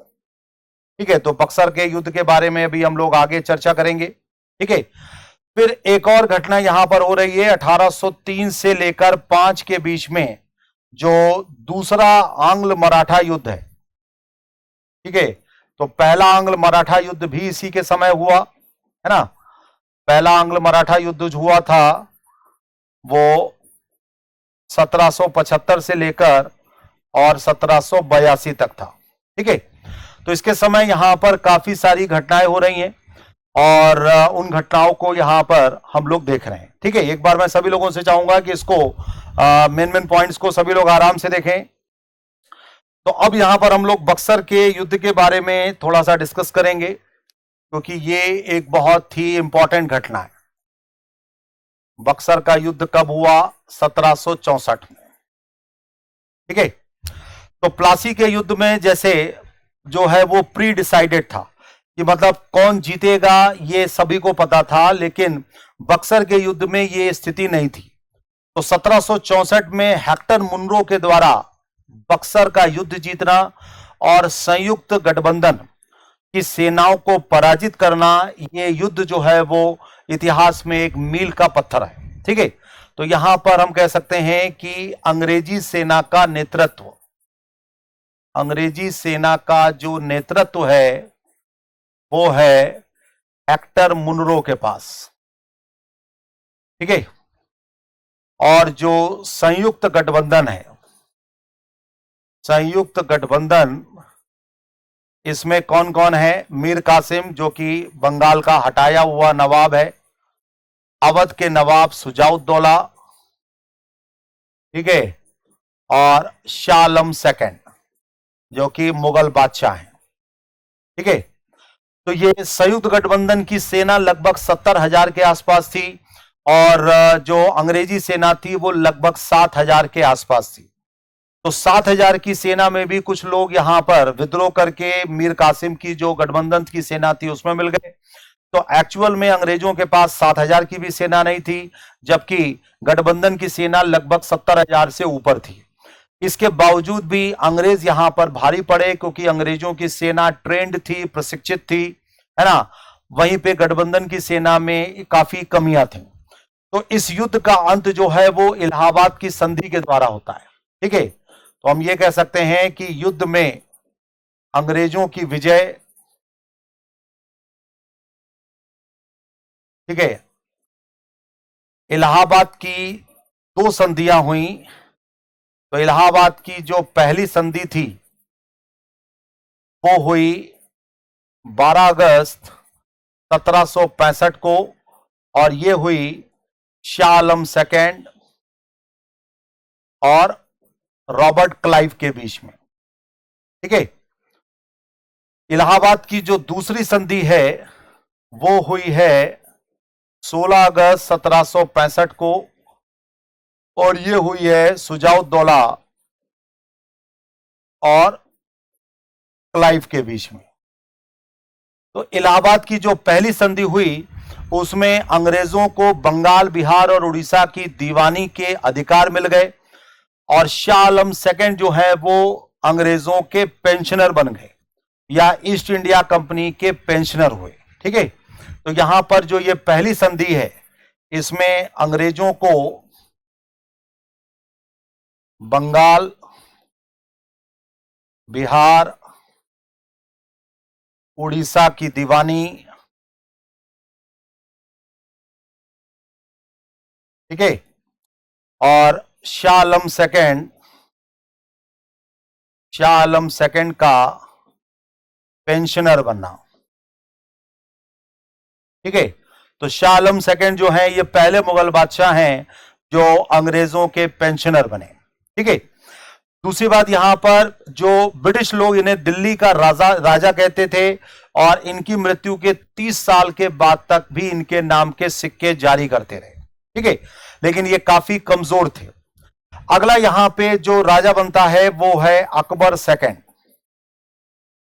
ठीक है, तो बक्सर के युद्ध के बारे में अभी हम लोग आगे चर्चा करेंगे। ठीक है, फिर एक और घटना यहां पर हो रही है 1803 से लेकर 5 के बीच में, जो दूसरा आंग्ल मराठा युद्ध है। ठीक है, तो पहला आंग्ल मराठा युद्ध भी इसी के समय हुआ, है ना। पहला आंग्ल मराठा युद्ध जो हुआ था वो 1775 से लेकर और 1782 तक था। ठीक है, तो इसके समय यहां पर काफी सारी घटनाएं हो रही हैं और उन घटनाओं को यहां पर हम लोग देख रहे हैं। ठीक है, एक बार मैं सभी लोगों से चाहूंगा कि इसको मेन पॉइंट्स को सभी लोग आराम से देखें। तो अब यहां पर हम लोग बक्सर के युद्ध के बारे में थोड़ा सा डिस्कस करेंगे, क्योंकि ये एक बहुत ही इंपॉर्टेंट घटना है। बक्सर का युद्ध कब हुआ? 1764 में। ठीक है, तो प्लासी के युद्ध में जैसे जो है वो प्री डिसाइडेड था कि मतलब कौन जीतेगा ये सभी को पता था, लेकिन बक्सर के युद्ध में ये स्थिति नहीं थी। तो 1764 में हेक्टर मुनरो के द्वारा बक्सर का युद्ध जीतना और संयुक्त गठबंधन की सेनाओं को पराजित करना, ये युद्ध जो है वो इतिहास में एक मील का पत्थर है। ठीक है, तो यहां पर हम कह सकते हैं कि अंग्रेजी सेना का जो नेतृत्व है वो है हेक्टर मुनरो के पास। ठीक है, और जो संयुक्त गठबंधन इसमें कौन कौन है? मीर कासिम, जो कि बंगाल का हटाया हुआ नवाब है, अवध के नवाब सुजाउद्दौला, ठीक है, और शाह आलम सेकंड, जो कि मुगल बादशाह हैं। ठीक है, तो ये संयुक्त गठबंधन की सेना लगभग 70,000 के आसपास थी और जो अंग्रेजी सेना थी वो लगभग 7,000 के आसपास थी। तो 7,000 की सेना में भी कुछ लोग यहां पर विद्रोह करके मीर कासिम की जो गठबंधन की सेना थी उसमें मिल गए। तो एक्चुअल में अंग्रेजों के पास 7,000 की भी सेना नहीं थी, जबकि गठबंधन की सेना लगभग 70,000 से ऊपर थी। इसके बावजूद भी अंग्रेज यहां पर भारी पड़े, क्योंकि अंग्रेजों की सेना ट्रेंड थी, प्रशिक्षित थी, है ना। वहीं पे गठबंधन की सेना में काफी कमियां थी। तो इस युद्ध का अंत जो है वो इलाहाबाद की संधि के द्वारा होता है। ठीक है, तो हम ये कह सकते हैं कि युद्ध में अंग्रेजों की विजय। ठीक है, इलाहाबाद की 2 संधियां हुई। तो इलाहाबाद की जो पहली संधि थी वो हुई 12 अगस्त 1765 को, और ये हुई शाह आलम सेकेंड और रॉबर्ट क्लाइव के बीच में। ठीक है। इलाहाबाद की जो दूसरी संधि है वो हुई है 16 अगस्त 1765 को, और ये हुई है सुजाउद्दौला और क्लाइव के बीच में। तो इलाहाबाद की जो पहली संधि हुई उसमें अंग्रेजों को बंगाल, बिहार और उड़ीसा की दीवानी के अधिकार मिल गए, और शाह आलम सेकेंड जो है वो अंग्रेजों के पेंशनर बन गए या ईस्ट इंडिया कंपनी के पेंशनर हुए। ठीक है। तो यहां पर जो ये पहली संधि है इसमें अंग्रेजों को बंगाल, बिहार, उड़ीसा की दीवानी, ठीक है, और शाह आलम सेकेंड का पेंशनर बनना। ठीक है। तो शाह आलम सेकेंड जो है ये पहले मुगल बादशाह हैं जो अंग्रेजों के पेंशनर बने। ठीक है। दूसरी बात, यहां पर जो ब्रिटिश लोग इन्हें दिल्ली का राजा कहते थे, और इनकी मृत्यु के 30 साल के बाद तक भी इनके नाम के सिक्के जारी करते रहे। ठीक है। लेकिन ये काफी कमजोर थे। अगला यहां पे जो राजा बनता है वो है अकबर सेकेंड।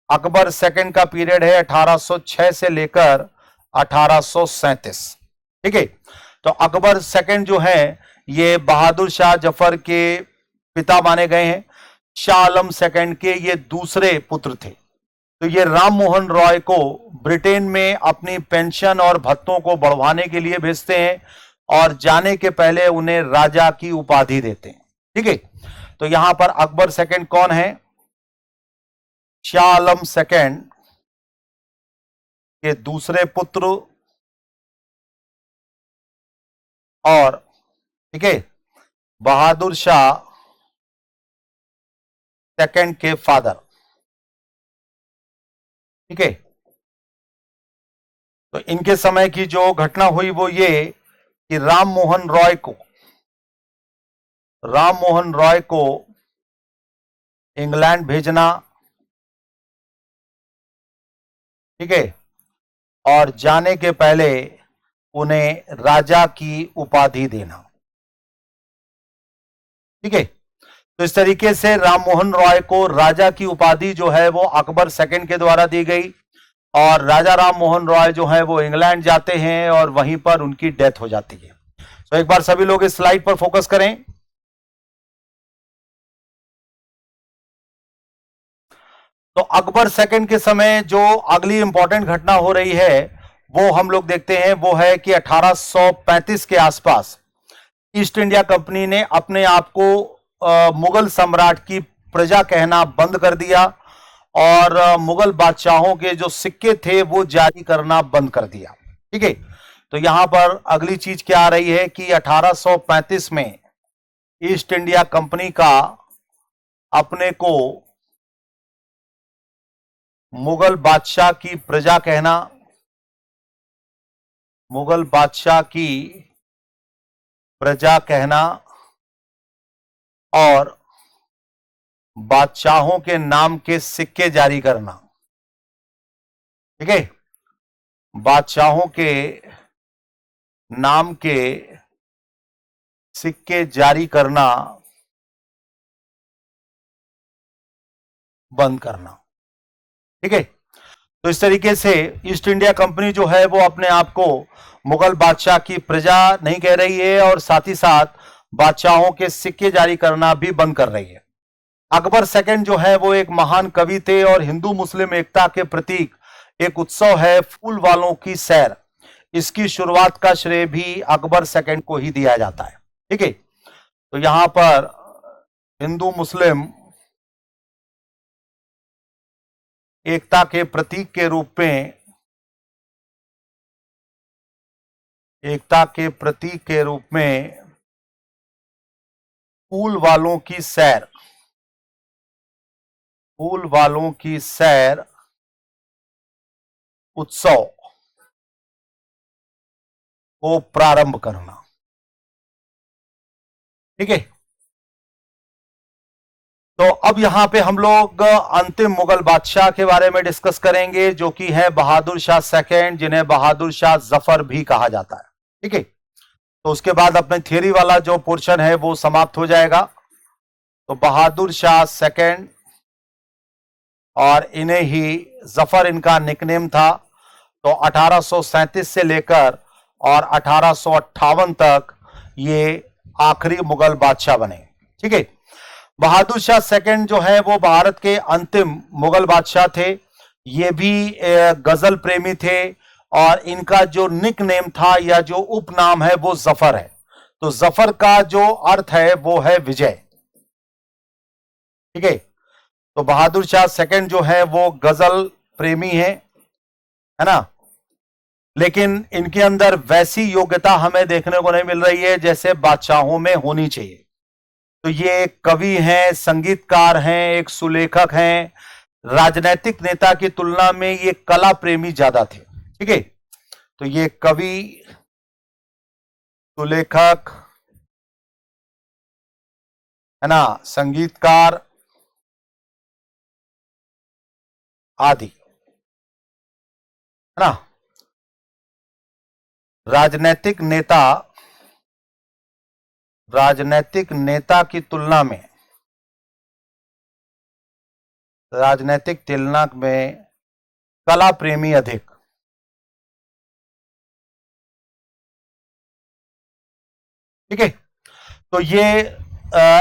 अकबर सेकेंड का पीरियड है 1806 से लेकर 1837। ठीक है। तो अकबर सेकेंड जो है ये बहादुर शाह जफर के पिता माने गए हैं। शाह आलम सेकेंड के ये दूसरे पुत्र थे। तो ये राम मोहन रॉय को ब्रिटेन में अपनी पेंशन और भत्तों को बढ़वाने के लिए भेजते हैं, और जाने के पहले उन्हें राजा की उपाधि देते हैं। ठीक है। तो यहां पर अकबर सेकेंड कौन है? शाह आलम सेकेंड के दूसरे पुत्र, और ठीक है बहादुर शाह सेकेंड के फादर। ठीक है। तो इनके समय की जो घटना हुई वो ये कि राम मोहन रॉय को इंग्लैंड भेजना, ठीक है, और जाने के पहले उन्हें राजा की उपाधि देना। ठीक है। तो इस तरीके से राम मोहन रॉय को राजा की उपाधि जो है वो अकबर सेकेंड के द्वारा दी गई, और राजा राम मोहन रॉय जो है वो इंग्लैंड जाते हैं और वहीं पर उनकी डेथ हो जाती है। तो एक बार सभी लोग इस स्लाइड पर फोकस करें। तो अकबर सेकेंड के समय जो अगली इंपॉर्टेंट घटना हो रही है वो हम लोग देखते हैं, वो है कि 1835 के आसपास ईस्ट इंडिया कंपनी ने अपने आप को मुगल सम्राट की प्रजा कहना बंद कर दिया, और मुगल बादशाहों के जो सिक्के थे वो जारी करना बंद कर दिया। ठीक है। तो यहां पर अगली चीज क्या आ रही है कि 1835 में ईस्ट इंडिया कंपनी का अपने को मुगल बादशाह की प्रजा कहना, मुगल बादशाह की प्रजा कहना, और बादशाहों के नाम के सिक्के जारी करना। ठीक है। बादशाहों के नाम के सिक्के जारी करना बंद करना। ठीक है। तो इस तरीके से ईस्ट इंडिया कंपनी जो है वो अपने आप को मुगल बादशाह की प्रजा नहीं कह रही है, और साथ ही साथ बादशाहों के सिक्के जारी करना भी बंद कर रही है। अकबर सेकेंड जो है वो एक महान कवि थे, और हिंदू मुस्लिम एकता के प्रतीक एक उत्सव है फूल वालों की सैर, इसकी शुरुआत का श्रेय भी अकबर सेकेंड को ही दिया जाता है। ठीक है। तो यहां पर हिंदू मुस्लिम एकता के प्रतीक के रूप में, एकता के प्रतीक के रूप में फूल वालों की सैर, फूल वालों की सैर उत्सव को प्रारंभ करना। ठीक है, तो अब यहां पे हम लोग अंतिम मुगल बादशाह के बारे में डिस्कस करेंगे, जो कि है बहादुर शाह सेकंड, जिन्हें बहादुर शाह जफर भी कहा जाता है। ठीक है, तो उसके बाद अपने थियरी वाला जो पोर्शन है वो समाप्त हो जाएगा। तो बहादुर शाह सेकंड, और इन्हें ही जफर इनका निकनेम था। तो 1837 से लेकर और 1858 तक ये आखिरी मुगल बादशाह बने। ठीक है, बहादुर शाह सेकंड जो है वो भारत के अंतिम मुगल बादशाह थे। ये भी गजल प्रेमी थे, और इनका जो निकनेम था या जो उपनाम है वो जफर है। तो जफर का जो अर्थ है वो है विजय। ठीक है, तो बहादुर शाह सेकंड जो है वो गजल प्रेमी है ना, लेकिन इनके अंदर वैसी योग्यता हमें देखने को नहीं मिल रही है जैसे बादशाहों में होनी चाहिए। तो ये एक कवि हैं, संगीतकार हैं, एक सुलेखक हैं। राजनैतिक नेता की तुलना में ये कला प्रेमी ज्यादा थे। ठीक है, तो ये कवि, सुलेखक है ना, संगीतकार आदि, है ना। राजनैतिक नेता की तुलना में, राजनैतिक तुलना में कला प्रेमी अधिक। ठीक है, तो ये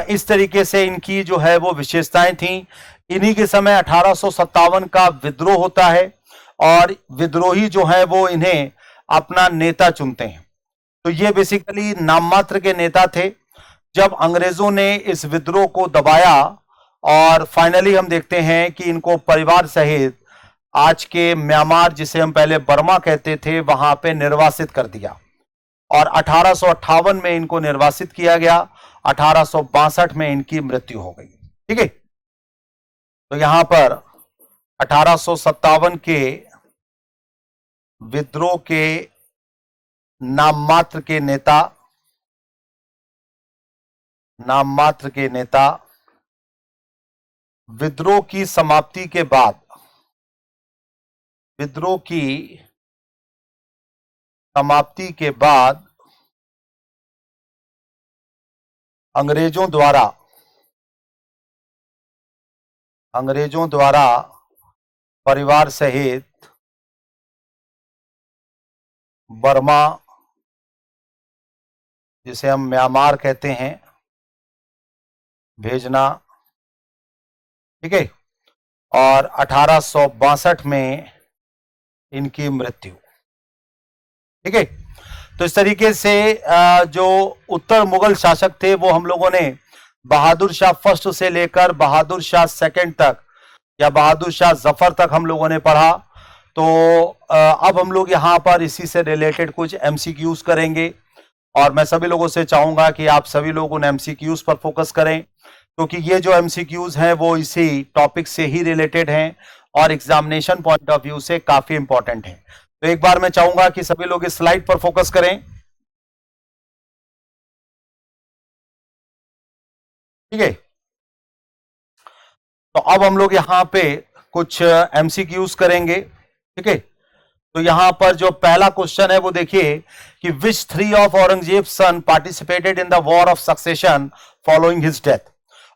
इस तरीके से इनकी जो है वो विशेषताएं थी। इन्हीं के समय 1857 का विद्रोह होता है, और विद्रोही जो है वो इन्हें अपना नेता चुनते हैं। तो ये बेसिकली नाम मात्र के नेता थे। जब अंग्रेजों ने इस विद्रोह को दबाया, और फाइनली हम देखते हैं कि इनको परिवार सहित आज के म्यांमार, जिसे हम पहले बर्मा कहते थे, वहां पे निर्वासित कर दिया, और 1858 में इनको निर्वासित किया गया। 1862 में इनकी मृत्यु हो गई। ठीक है, तो यहां पर 1857 के विद्रोह के नाम मात्र के नेता विद्रोह की समाप्ति के बाद, अंग्रेजों द्वारा परिवार सहित बर्मा, जिसे हम म्यांमार कहते हैं, भेजना। ठीक है, और 1862 में इनकी मृत्यु। ठीक है, तो इस तरीके से जो उत्तर मुगल शासक थे वो हम लोगों ने बहादुर शाह फर्स्ट से लेकर बहादुर शाह सेकंड तक, या बहादुर शाह जफर तक हम लोगों ने पढ़ा। तो अब हम लोग यहाँ पर इसी से रिलेटेड कुछ एमसीक्यूज करेंगे, और मैं सभी लोगों से चाहूंगा कि आप सभी लोग उन एमसीक्यूज पर फोकस करें, क्योंकि ये जो एमसीक्यूज हैं वो इसी टॉपिक से ही रिलेटेड हैं, और एग्जामिनेशन पॉइंट ऑफ व्यू से काफी इंपॉर्टेंट है। तो एक बार मैं चाहूंगा कि सभी लोग इस स्लाइड पर फोकस करें। ठीक है, तो अब हम लोग यहां पे कुछ एमसीक्यूज करेंगे। ठीक है, तो यहां पर जो पहला क्वेश्चन है वो देखिए कि which 3 of Aurangzeb son participated in the war of succession following his death.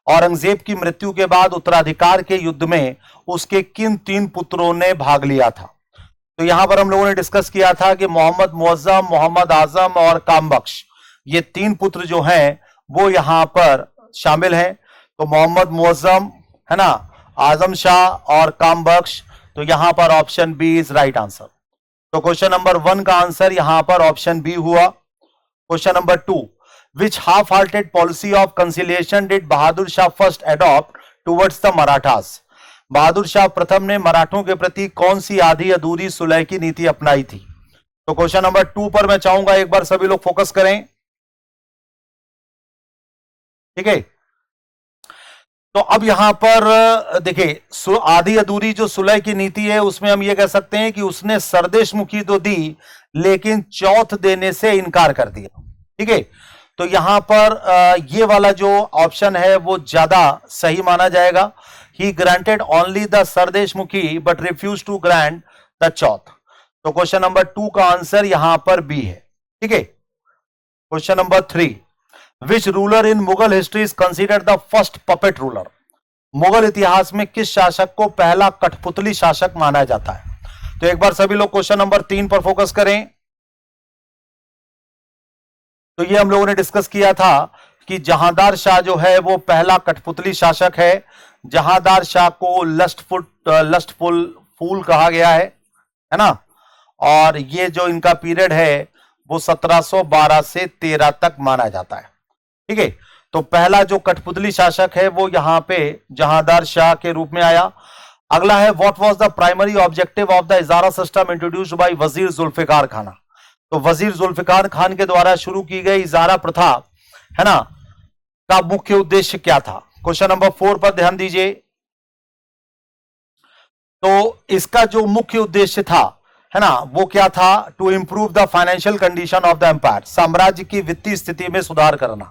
Aurangzeb की मृत्यु के बाद उत्तराधिकार के युद्ध में उसके किन 3 पुत्रों ने भाग लिया था। तो यहां पर हम लोगों ने डिस्कस किया था कि मोहम्मद मुअज्जम, मोहम्मद आजम और कामबख्श, ये 3 पुत्र जो हैं वो यहां पर शामिल हैं। तो मोहम्मद मुअज्जम, है ना, आजम शाह और कामबख्श, तो यहां पर option B is right answer. तो क्वेश्चन नंबर 1 का आंसर यहां पर ऑप्शन बी हुआ। Question number 2, which half hearted policy of conciliation did Bahadur Shah first adopt towards the Marathas. Bahadur Shah प्रथम ने मराठों के प्रति कौन सी आधी अधूरी सुलह की नीति अपनाई थी। तो क्वेश्चन नंबर 2 पर मैं चाहूंगा एक बार सभी लोग फोकस करें। ठीक है, तो अब यहां पर देखिए, आधी अधूरी जो सुलह की नीति है उसमें हम ये कह सकते हैं कि उसने सरदेशमुखी तो दी, लेकिन चौथ देने से इनकार कर दिया। ठीक है, तो यहां पर ये वाला जो ऑप्शन है वो ज्यादा सही माना जाएगा। He granted only the sardeshmukhi but refuse to grant the chauth. तो क्वेश्चन नंबर 2 का आंसर यहां पर बी है। ठीक है, question number 3, which ruler in Mughal history is considered the first puppet ruler. Mughal इतिहास में किस शासक को पहला कठपुतली शासक माना जाता है? तो एक बार सभी लोग क्वेश्चन नंबर 3 पर फोकस करें। तो ये हम लोगों ने डिस्कस किया था कि जहांदार शाह जो है वो पहला कठपुतली शासक है। जहांदार शाह को लस्टफुल फूल कहा गया है ना। और ये जो इनका पीरियड है वो 1712 से 13 तक माना जाता है। ठीक है, तो पहला जो कठपुतली शासक है वो यहां पे जहांदार शाह के रूप में आया। अगला है, what was the primary objective of the ijara system introduced by wazir Zulfiqar Khan. तो वजीर जुल्फिकार खान के द्वारा शुरू की गई इजारा प्रथा है ना का मुख्य उद्देश्य क्या था? क्वेश्चन नंबर 4 पर ध्यान दीजिए। तो इसका जो मुख्य उद्देश्य था है ना वो क्या था? To improve the financial condition of the empire, साम्राज्य की वित्तीय स्थिति में सुधार करना।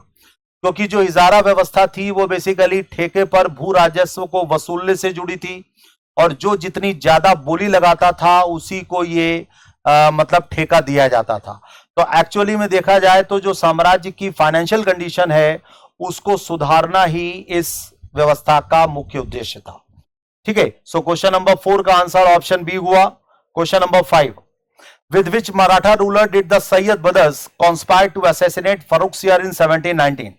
क्योंकि जो इजारा व्यवस्था थी वो बेसिकली ठेके पर भू राजस्व को वसूलने से जुड़ी थी, और जो जितनी ज्यादा बोली लगाता था उसी को ये मतलब ठेका दिया जाता था। तो एक्चुअली में देखा जाए तो जो साम्राज्य की फाइनेंशियल कंडीशन है उसको सुधारना ही इस व्यवस्था का मुख्य उद्देश्य था। ठीक है, सो क्वेश्चन नंबर 4 का आंसर ऑप्शन बी हुआ। Question number 5, with which Maratha ruler did the Sayyid brothers conspire to assassinate Farrukhsiyar in 1719।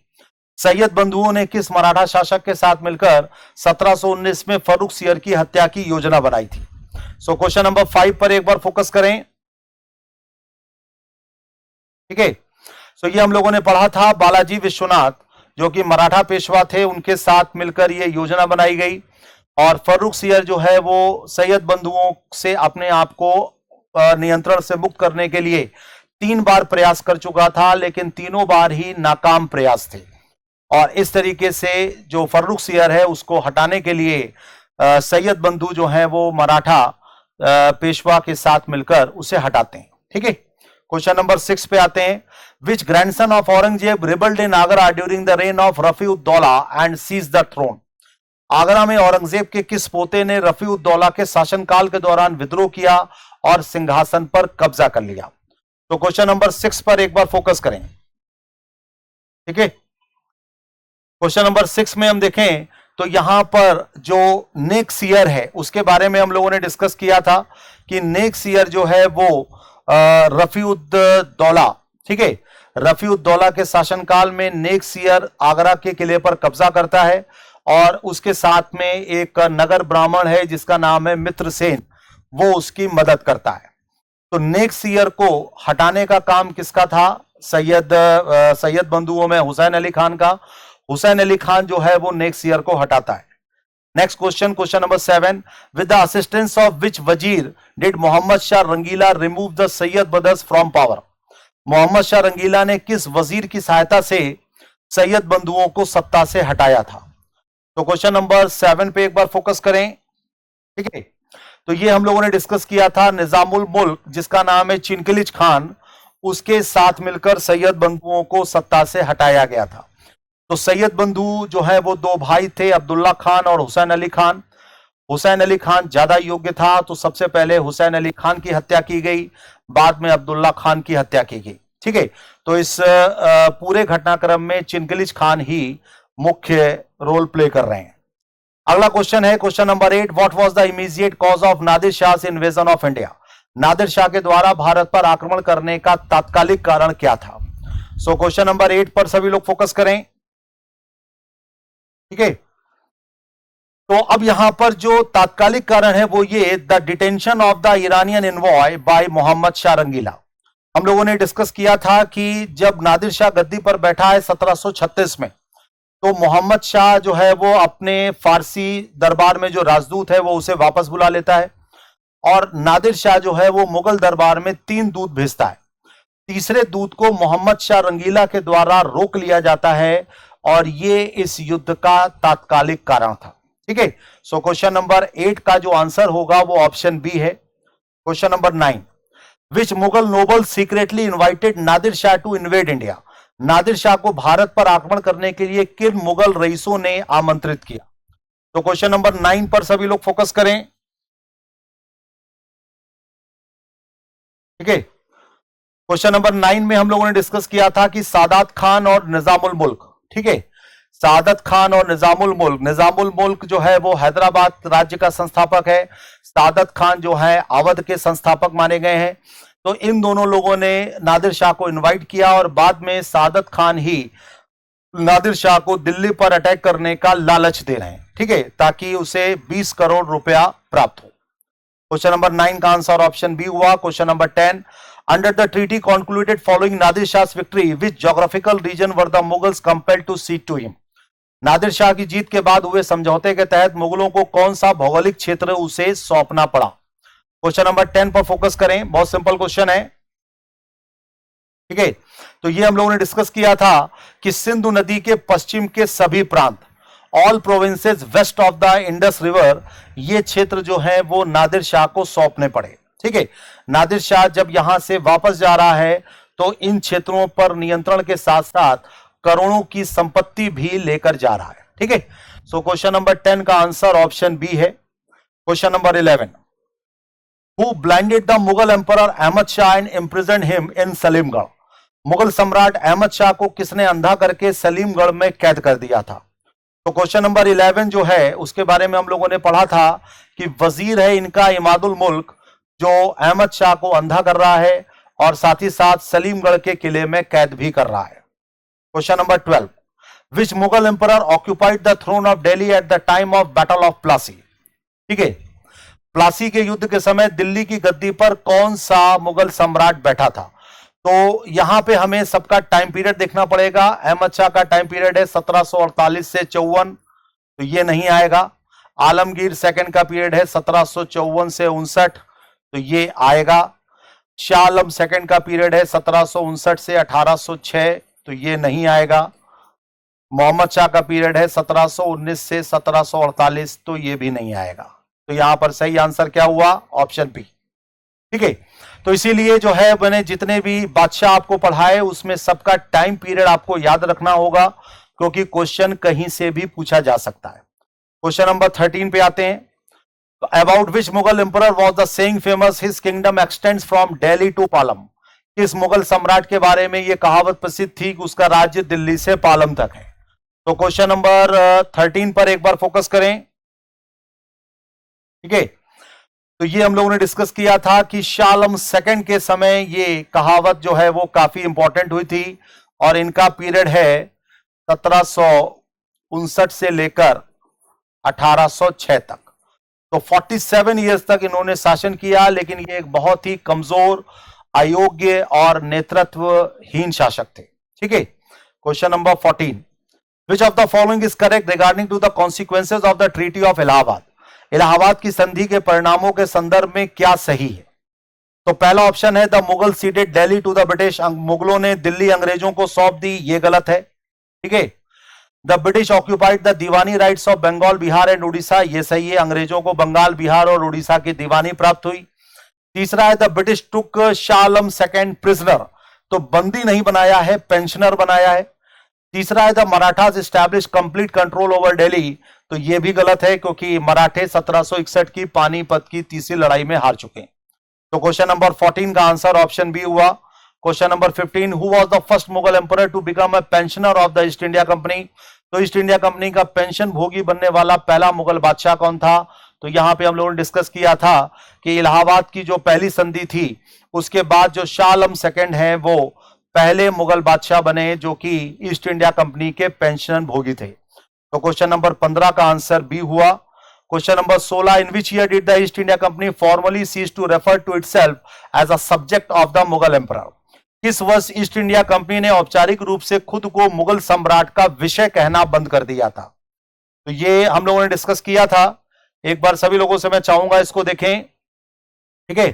Sayyid बंधुओं ने किस मराठा शासक के साथ मिलकर 1719 में फर्रुखसियर की हत्या की योजना बनाई थी? सो क्वेश्चन नंबर 5 पर एक बार फोकस करें। ठीक है, सो ये हम लोगों ने पढ़ा था, बालाजी विश्वनाथ जो कि मराठा पेशवा थे उनके साथ मिलकर ये योजना बनाई गई। और फर्रुखसियर जो है वो सैयद बंधुओं से अपने आप को नियंत्रण से मुक्त करने के लिए 3 बार प्रयास कर चुका था, लेकिन तीनों बार ही नाकाम प्रयास थे। और इस तरीके से जो फर्रुखसियर है उसको हटाने के लिए सैयद बंधु जो है वो मराठा पेशवा के साथ मिलकर उसे हटाते हैं। ठीक है, क्वेश्चन नंबर 6 पे आते हैं। Which grandson of Aurangzeb rebelled in Agra during the reign of Rafi ud Daula and seize the throne. Agra में औरंगजेब के किस पोते ने रफी-उद-दौला के शासनकाल के दौरान विद्रोह किया और सिंहासन पर कब्जा कर लिया? तो क्वेश्चन नंबर 6 पर एक बार फोकस करें। ठीक है, क्वेश्चन नंबर 6 में हम देखें तो यहां पर जो नेक्सियर है उसके बारे में हम लोगों ने डिस्कस किया था कि नेक्सियर जो है वो रफी-उद-दौला, ठीक है, रफी-उद-दौला के शासनकाल में नेक्सियर आगरा के किले पर कब्जा करता है और उसके साथ में एक नगर ब्राह्मण है जिसका नाम है मित्रसेन, वो उसकी मदद करता है। तो नेक्सियर को हटाने का काम किसका था? सैयद बंधुओं में हुसैन अली खान का। हुसैन अली खान जो है वो नेक्सियर को हटाता है। Next question, question number 7, with the assistance of which wazir did Mohammad Shah Rangila remove the Sayyid brothers from power. Mohammad Shah Rangila ने किस वजीर की सहायता से सैयद बंधुओं को सत्ता से हटाया था? तो क्वेश्चन नंबर 7 पे एक बार फोकस करें। ठीक है, तो ये हम लोगों ने डिस्कस किया था, निजामुल मुल्क जिसका नाम है चिनकलिज खान, उसके साथ मिलकर सैयद बंधुओं को सत्ता से हटाया गया था। तो सैयद बंधु जो है वो 2 भाई थे, अब्दुल्ला खान और हुसैन अली खान। हुसैन अली खान ज्यादा योग्य था तो सबसे पहले हुसैन अली खान की हत्या की गई, बाद में अब्दुल्ला खान की हत्या की गई। ठीक है, तो इस पूरे घटनाक्रम में चिनकलिज खान ही मुख्य रोल प्ले कर रहे हैं। अगला क्वेश्चन है question number 8, what was the immediate cause of Nadir Shah invasion of India. Nadir Shah के द्वारा भारत पर आक्रमण करने का तात्कालिक कारण क्या था? सो क्वेश्चन नंबर 8 पर सभी लोग फोकस करें। ठीक है, तो अब यहां पर जो तात्कालिक कारण है वो ये, the detention of the Iranian envoy by Mohammad Shah Rangila. हम लोगों ने डिस्कस किया था कि जब नादिर शाह गद्दी पर बैठा है 1736 में, तो मोहम्मद शाह जो है वो अपने फारसी दरबार में जो राजदूत है वो उसे वापस बुला लेता है, और नादिर शाह जो है वो मुगल दरबार में 3 दूत भेजता है। तीसरे दूत को मोहम्मद शाह रंगीला के द्वारा रोक लिया जाता है, और ये इस युद्ध का तात्कालिक कारण था। ठीक है, सो क्वेश्चन नंबर 8 का जो आंसर होगा वो ऑप्शन बी है। Question number 9, which Mughal noble secretly invited Nadir Shah to invade India. Nadir Shah को भारत पर आक्रमण करने के लिए किन मुगल रईसों ने आमंत्रित किया? तो क्वेश्चन नंबर 9 पर सभी लोग फोकस करें। ठीक है, क्वेश्चन नंबर 9 में हम लोगों ने डिस्कस किया था कि सादात खान और निजामुल मुल्क, ठीक है, सादत खान और निजामुल मुल्क, निजामुल मुल्क जो है वो हैदराबाद राज्य का संस्थापक है, सादत खान जो है अवध के संस्थापक माने गए हैं। तो इन दोनों लोगों ने नादिर शाह को इनवाइट किया और बाद में सादत खान ही नादिर शाह को दिल्ली पर अटैक करने का लालच दे रहे हैं, ठीक है, ताकि उसे 20 करोड़ रुपया प्राप्त हो। क्वेश्चन नंबर 9 का आंसर ऑप्शन बी हुआ। Question number 10, under the treaty concluded following Nadir Shah victory which geographical region were the Mughals compelled to cede to him. Nadir Shah की जीत के बाद हुए समझौते के तहत मुगलों को कौन सा भौगोलिक क्षेत्र उसे सौंपना पड़ा? क्वेश्चन नंबर 10 पर फोकस करें, बहुत सिंपल क्वेश्चन है। ठीक है, तो ये हम लोगों ने डिस्कस किया था कि सिंधु नदी के पश्चिम के सभी प्रांत, all provinces west of the Indus river, ये क्षेत्र जो है वो नादिर शाह को सौंपने पड़े। ठीक है, नादिर शाह जब यहां से वापस जा रहा है तो इन क्षेत्रों पर नियंत्रण के साथ साथ करोड़ों की संपत्ति भी लेकर जा रहा है। ठीक है, सो क्वेश्चन नंबर 10 का आंसर ऑप्शन बी है। Question number 11, who blinded the Mughal emperor Ahmad Shah and imprisoned him in Salimgarh. Mughal सम्राट अहमद शाह को किसने अंधा करके सलीमगढ़ में कैद कर दिया था? तो क्वेश्चन नंबर 11 जो है उसके बारे में हम लोगों ने पढ़ा था कि वजीर है इनका इमादुल मुल्क जो अहमद शाह को अंधा कर रहा है और साथ ही साथ सलीमगढ़ के किले में कैद भी कर रहा है। Question number 12, which Mughal emperor occupied the throne of Delhi at the time of battle of Plassey. ठीक है, प्लासी के युद्ध के समय दिल्ली की गद्दी पर कौन सा मुगल सम्राट बैठा था? तो यहां पे हमें सबका टाइम पीरियड देखना पड़ेगा। अहमद शाह का टाइम पीरियड है 1748 से 54, तो ये नहीं आएगा। आलमगीर सेकंड का पीरियड है 1754 से 59, तो ये आएगा। शाह आलम सेकंड का पीरियड है 1759 से 1806, तो ये नहीं आएगा। मोहम्मद शाह का पीरियड है 1719 से 1748, तो ये भी नहीं आएगा। तो यहां पर सही आंसर क्या हुआ? Option B. ठीक है, तो इसीलिए जो है मैंने जितने भी बादशाह आपको पढ़ाए उसमें सबका टाइम पीरियड आपको याद रखना होगा, क्योंकि क्वेश्चन कहीं से भी पूछा जा सकता है। क्वेश्चन नंबर 13 पे आते हैं। About which Mughal emperor was the saying famous his kingdom extends from Delhi to Palam. किस मुगल सम्राट के बारे में यह कहावत प्रसिद्ध थी कि उसका राज्य दिल्ली से पालम तक है? तो क्वेश्चन नंबर 13 पर एक बार फोकस करें। ठीक है, तो ये हम लोगों ने डिस्कस किया था कि शाह आलम सेकंड के समय ये कहावत जो है वो काफी इंपॉर्टेंट हुई थी और इनका पीरियड है 1759 से लेकर 1806 तक। तो 47 ईयर्स तक इन्होंने शासन किया, लेकिन ये एक बहुत ही कमजोर, अयोग्य और नेतृत्वहीन शासक थे। ठीक है, question number 14, which of the following is correct regarding to the consequences of the treaty of Allahabad. Allahabad की संधि के परिणामों के संदर्भ में क्या सही है? तो पहला ऑप्शन है the Mughal ceded Delhi to the British. मुगलों ने दिल्ली अंग्रेजों को सौंप दी, ये गलत है। ठीक है, the British occupied the diwani rights of Bengal, Bihar and Orissa, ये सही है। अंग्रेजों को बंगाल, बिहार और उड़ीसा की दीवानी प्राप्त हुई। तीसरा है the British took Shah Alam second prisoner, तो बंदी नहीं बनाया है, पेंशनर बनाया है। तीसरा है the Marathas establish complete control over Delhi, तो यह भी गलत है क्योंकि मराठे 1761 की पानीपत की तीसरी लड़ाई में हार चुके हैं। तो क्वेश्चन नंबर 14 का आंसर ऑप्शन बी हुआ। Question number 15, who was the first Mughal emperor to become a pensioner of the East India Company. तो ईस्ट इंडिया कंपनी का पेंशन भोगी बनने वाला पहला मुगल बादशाह कौन था? तो यहां पे हम लोगों ने डिस्कस किया था कि इलाहाबाद की जो पहली संधि थी उसके बाद जो शाह आलम सेकंड है वो पहले मुगल बादशाह बने जो कि ईस्ट इंडिया कंपनी के पेंशन भोगी थे। तो क्वेश्चन नंबर 15 का आंसर बी हुआ। Question number 16, in which year did the East India Company formally cease to refer to itself as a subject of the Mughal emperor. किस वर्ष ईस्ट इंडिया कंपनी ने औपचारिक रूप से खुद को मुगल सम्राट का विषय कहना बंद कर दिया था? तो ये हम लोगों ने डिस्कस किया था। एक बार सभी लोगों से मैं चाहूंगा इसको देखें। ठीक है,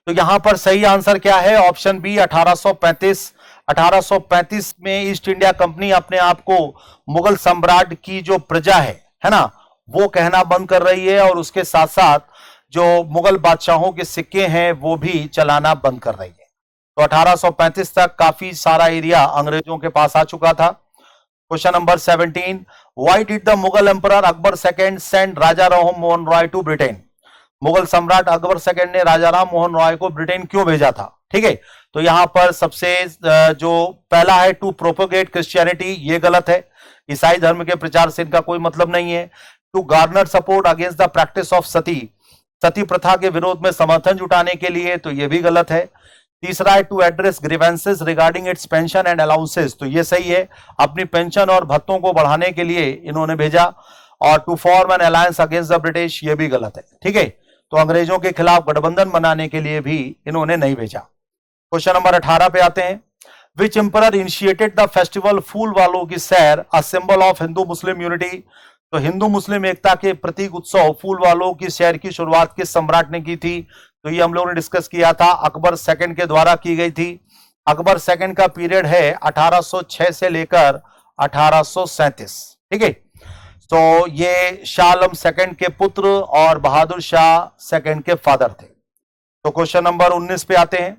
तो यहां पर सही आंसर क्या है? Option B 1835। 1835 में ईस्ट इंडिया कंपनी अपने आप को मुगल सम्राट की जो प्रजा है ना, वो कहना बंद कर रही है और उसके साथ साथ जो मुगल बादशाहों के सिक्के हैं वो भी चलाना बंद कर रही है। तो 1835 तक काफी सारा एरिया अंग्रेजों के पास आ चुका था। Question number 17, why did the Mughal emperor Akbar second send Raja Ram Mohan Roy to Britain? Mughal सम्राट अकबर सेकंड ने राजा राम मोहन रॉय को ब्रिटेन क्यों भेजा था? ठीक है, तो यहां पर सबसे जो पहला है टू प्रोपोगेट क्रिश्चियनिटी, ये गलत है। ईसाई धर्म के प्रचार से इनका कोई मतलब नहीं है। To garner support against the practice of sati प्रथा के विरोध में समर्थन जुटाने के लिए, तो यह भी गलत है। तीसरा है to address grievances regarding its pension and allowances, तो ये सही है, अपनी पेंशन और भत्तों को बढ़ाने के लिए इन्होंने भेजा। और to form an alliance against the British, ये भी गलत है। ठीक है, तो अंग्रेजों के खिलाफ गठबंधन बनाने के लिए भी इन्होंने नहीं भेजा। क्वेश्चन नंबर 18 पे आते हैं, विच एम्परर इनिशिएटेड द फेस्टिवल फूल वालों की सैर, a symbol of Hindu Muslim unity? तो हिंदू मुस्लिम एकता के प्रतीक उत्सव फूल वालों की सैर की शुरुआत किस सम्राट ने की थी? तो ये हम लोगों ने डिस्कस किया था, अकबर सेकंड के द्वारा की गई थी। अकबर सेकंड का पीरियड है 1806 से लेकर 1837। ठीक है, तो ये शाह आलम सेकंड के पुत्र और बहादुर शाह सेकंड के फादर थे। तो क्वेश्चन नंबर 19 पे आते हैं,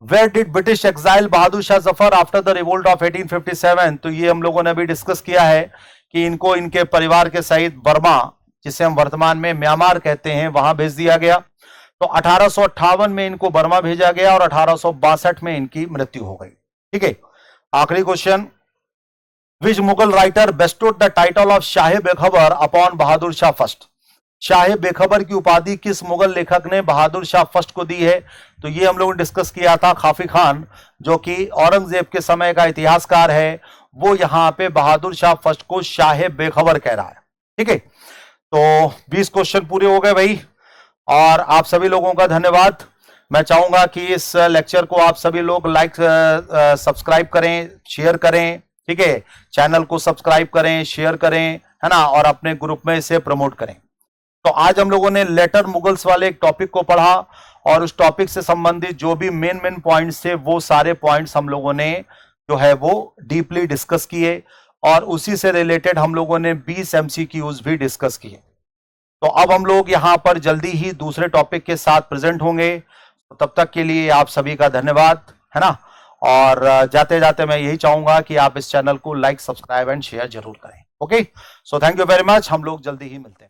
where did British exile Bahadur Shah Zafar after the revolt of 1857? तो ये हम लोगों ने अभी डिस्कस किया है कि इनको इनके परिवार के सहित बर्मा, जिसे हम वर्तमान में म्यांमार कहते हैं, वहां भेज दिया गया। तो 1858 में इनको बर्मा भेजा गया और 1862 में इनकी मृत्यु हो गई। ठीक है, आखिरी question, which Mughal writer bestowed the title of Shah बेखबर अपॉन बहादुर शाह फर्स्ट? शाह बेखबर की उपाधि किस मुगल लेखक ने बहादुर शाह फर्स्ट को दी है? तो ये हम लोगों ने डिस्कस किया था, खाफी खान, जो कि औरंगजेब के समय का इतिहासकार है, वो यहां पे बहादुर शाह फर्स्ट को शाह बेखबर कह रहा है। ठीक है, तो 20 क्वेश्चन पूरे हो गए भाई, और आप सभी लोगों का धन्यवाद। मैं चाहूंगा कि इस लेक्चर को आप सभी लोग लाइक सब्सक्राइब करें, शेयर करें। ठीक है, चैनल को सब्सक्राइब करें, शेयर करें, है ना, और अपने ग्रुप में इसे प्रमोट करें। तो आज हम लोगों ने लेटर मुगल्स वाले एक टॉपिक को पढ़ा, और उस टॉपिक से संबंधित जो भी मेन पॉइंट्स थे वो सारे पॉइंट्स हम लोगों ने जो है वो डीपली डिस्कस किए, और उसी से रिलेटेड हम लोगों ने 20 MCQs भी डिस्कस किए। तो अब हम लोग यहां पर जल्दी ही दूसरे टॉपिक के साथ प्रेजेंट होंगे। तो तब तक के लिए आप सभी का धन्यवाद, है ना, और जाते जाते मैं यही चाहूंगा कि आप इस चैनल को लाइक, सब्सक्राइब एंड शेयर जरूर करें। Okay, so thank you very much, हम लोग जल्दी ही मिलते हैं।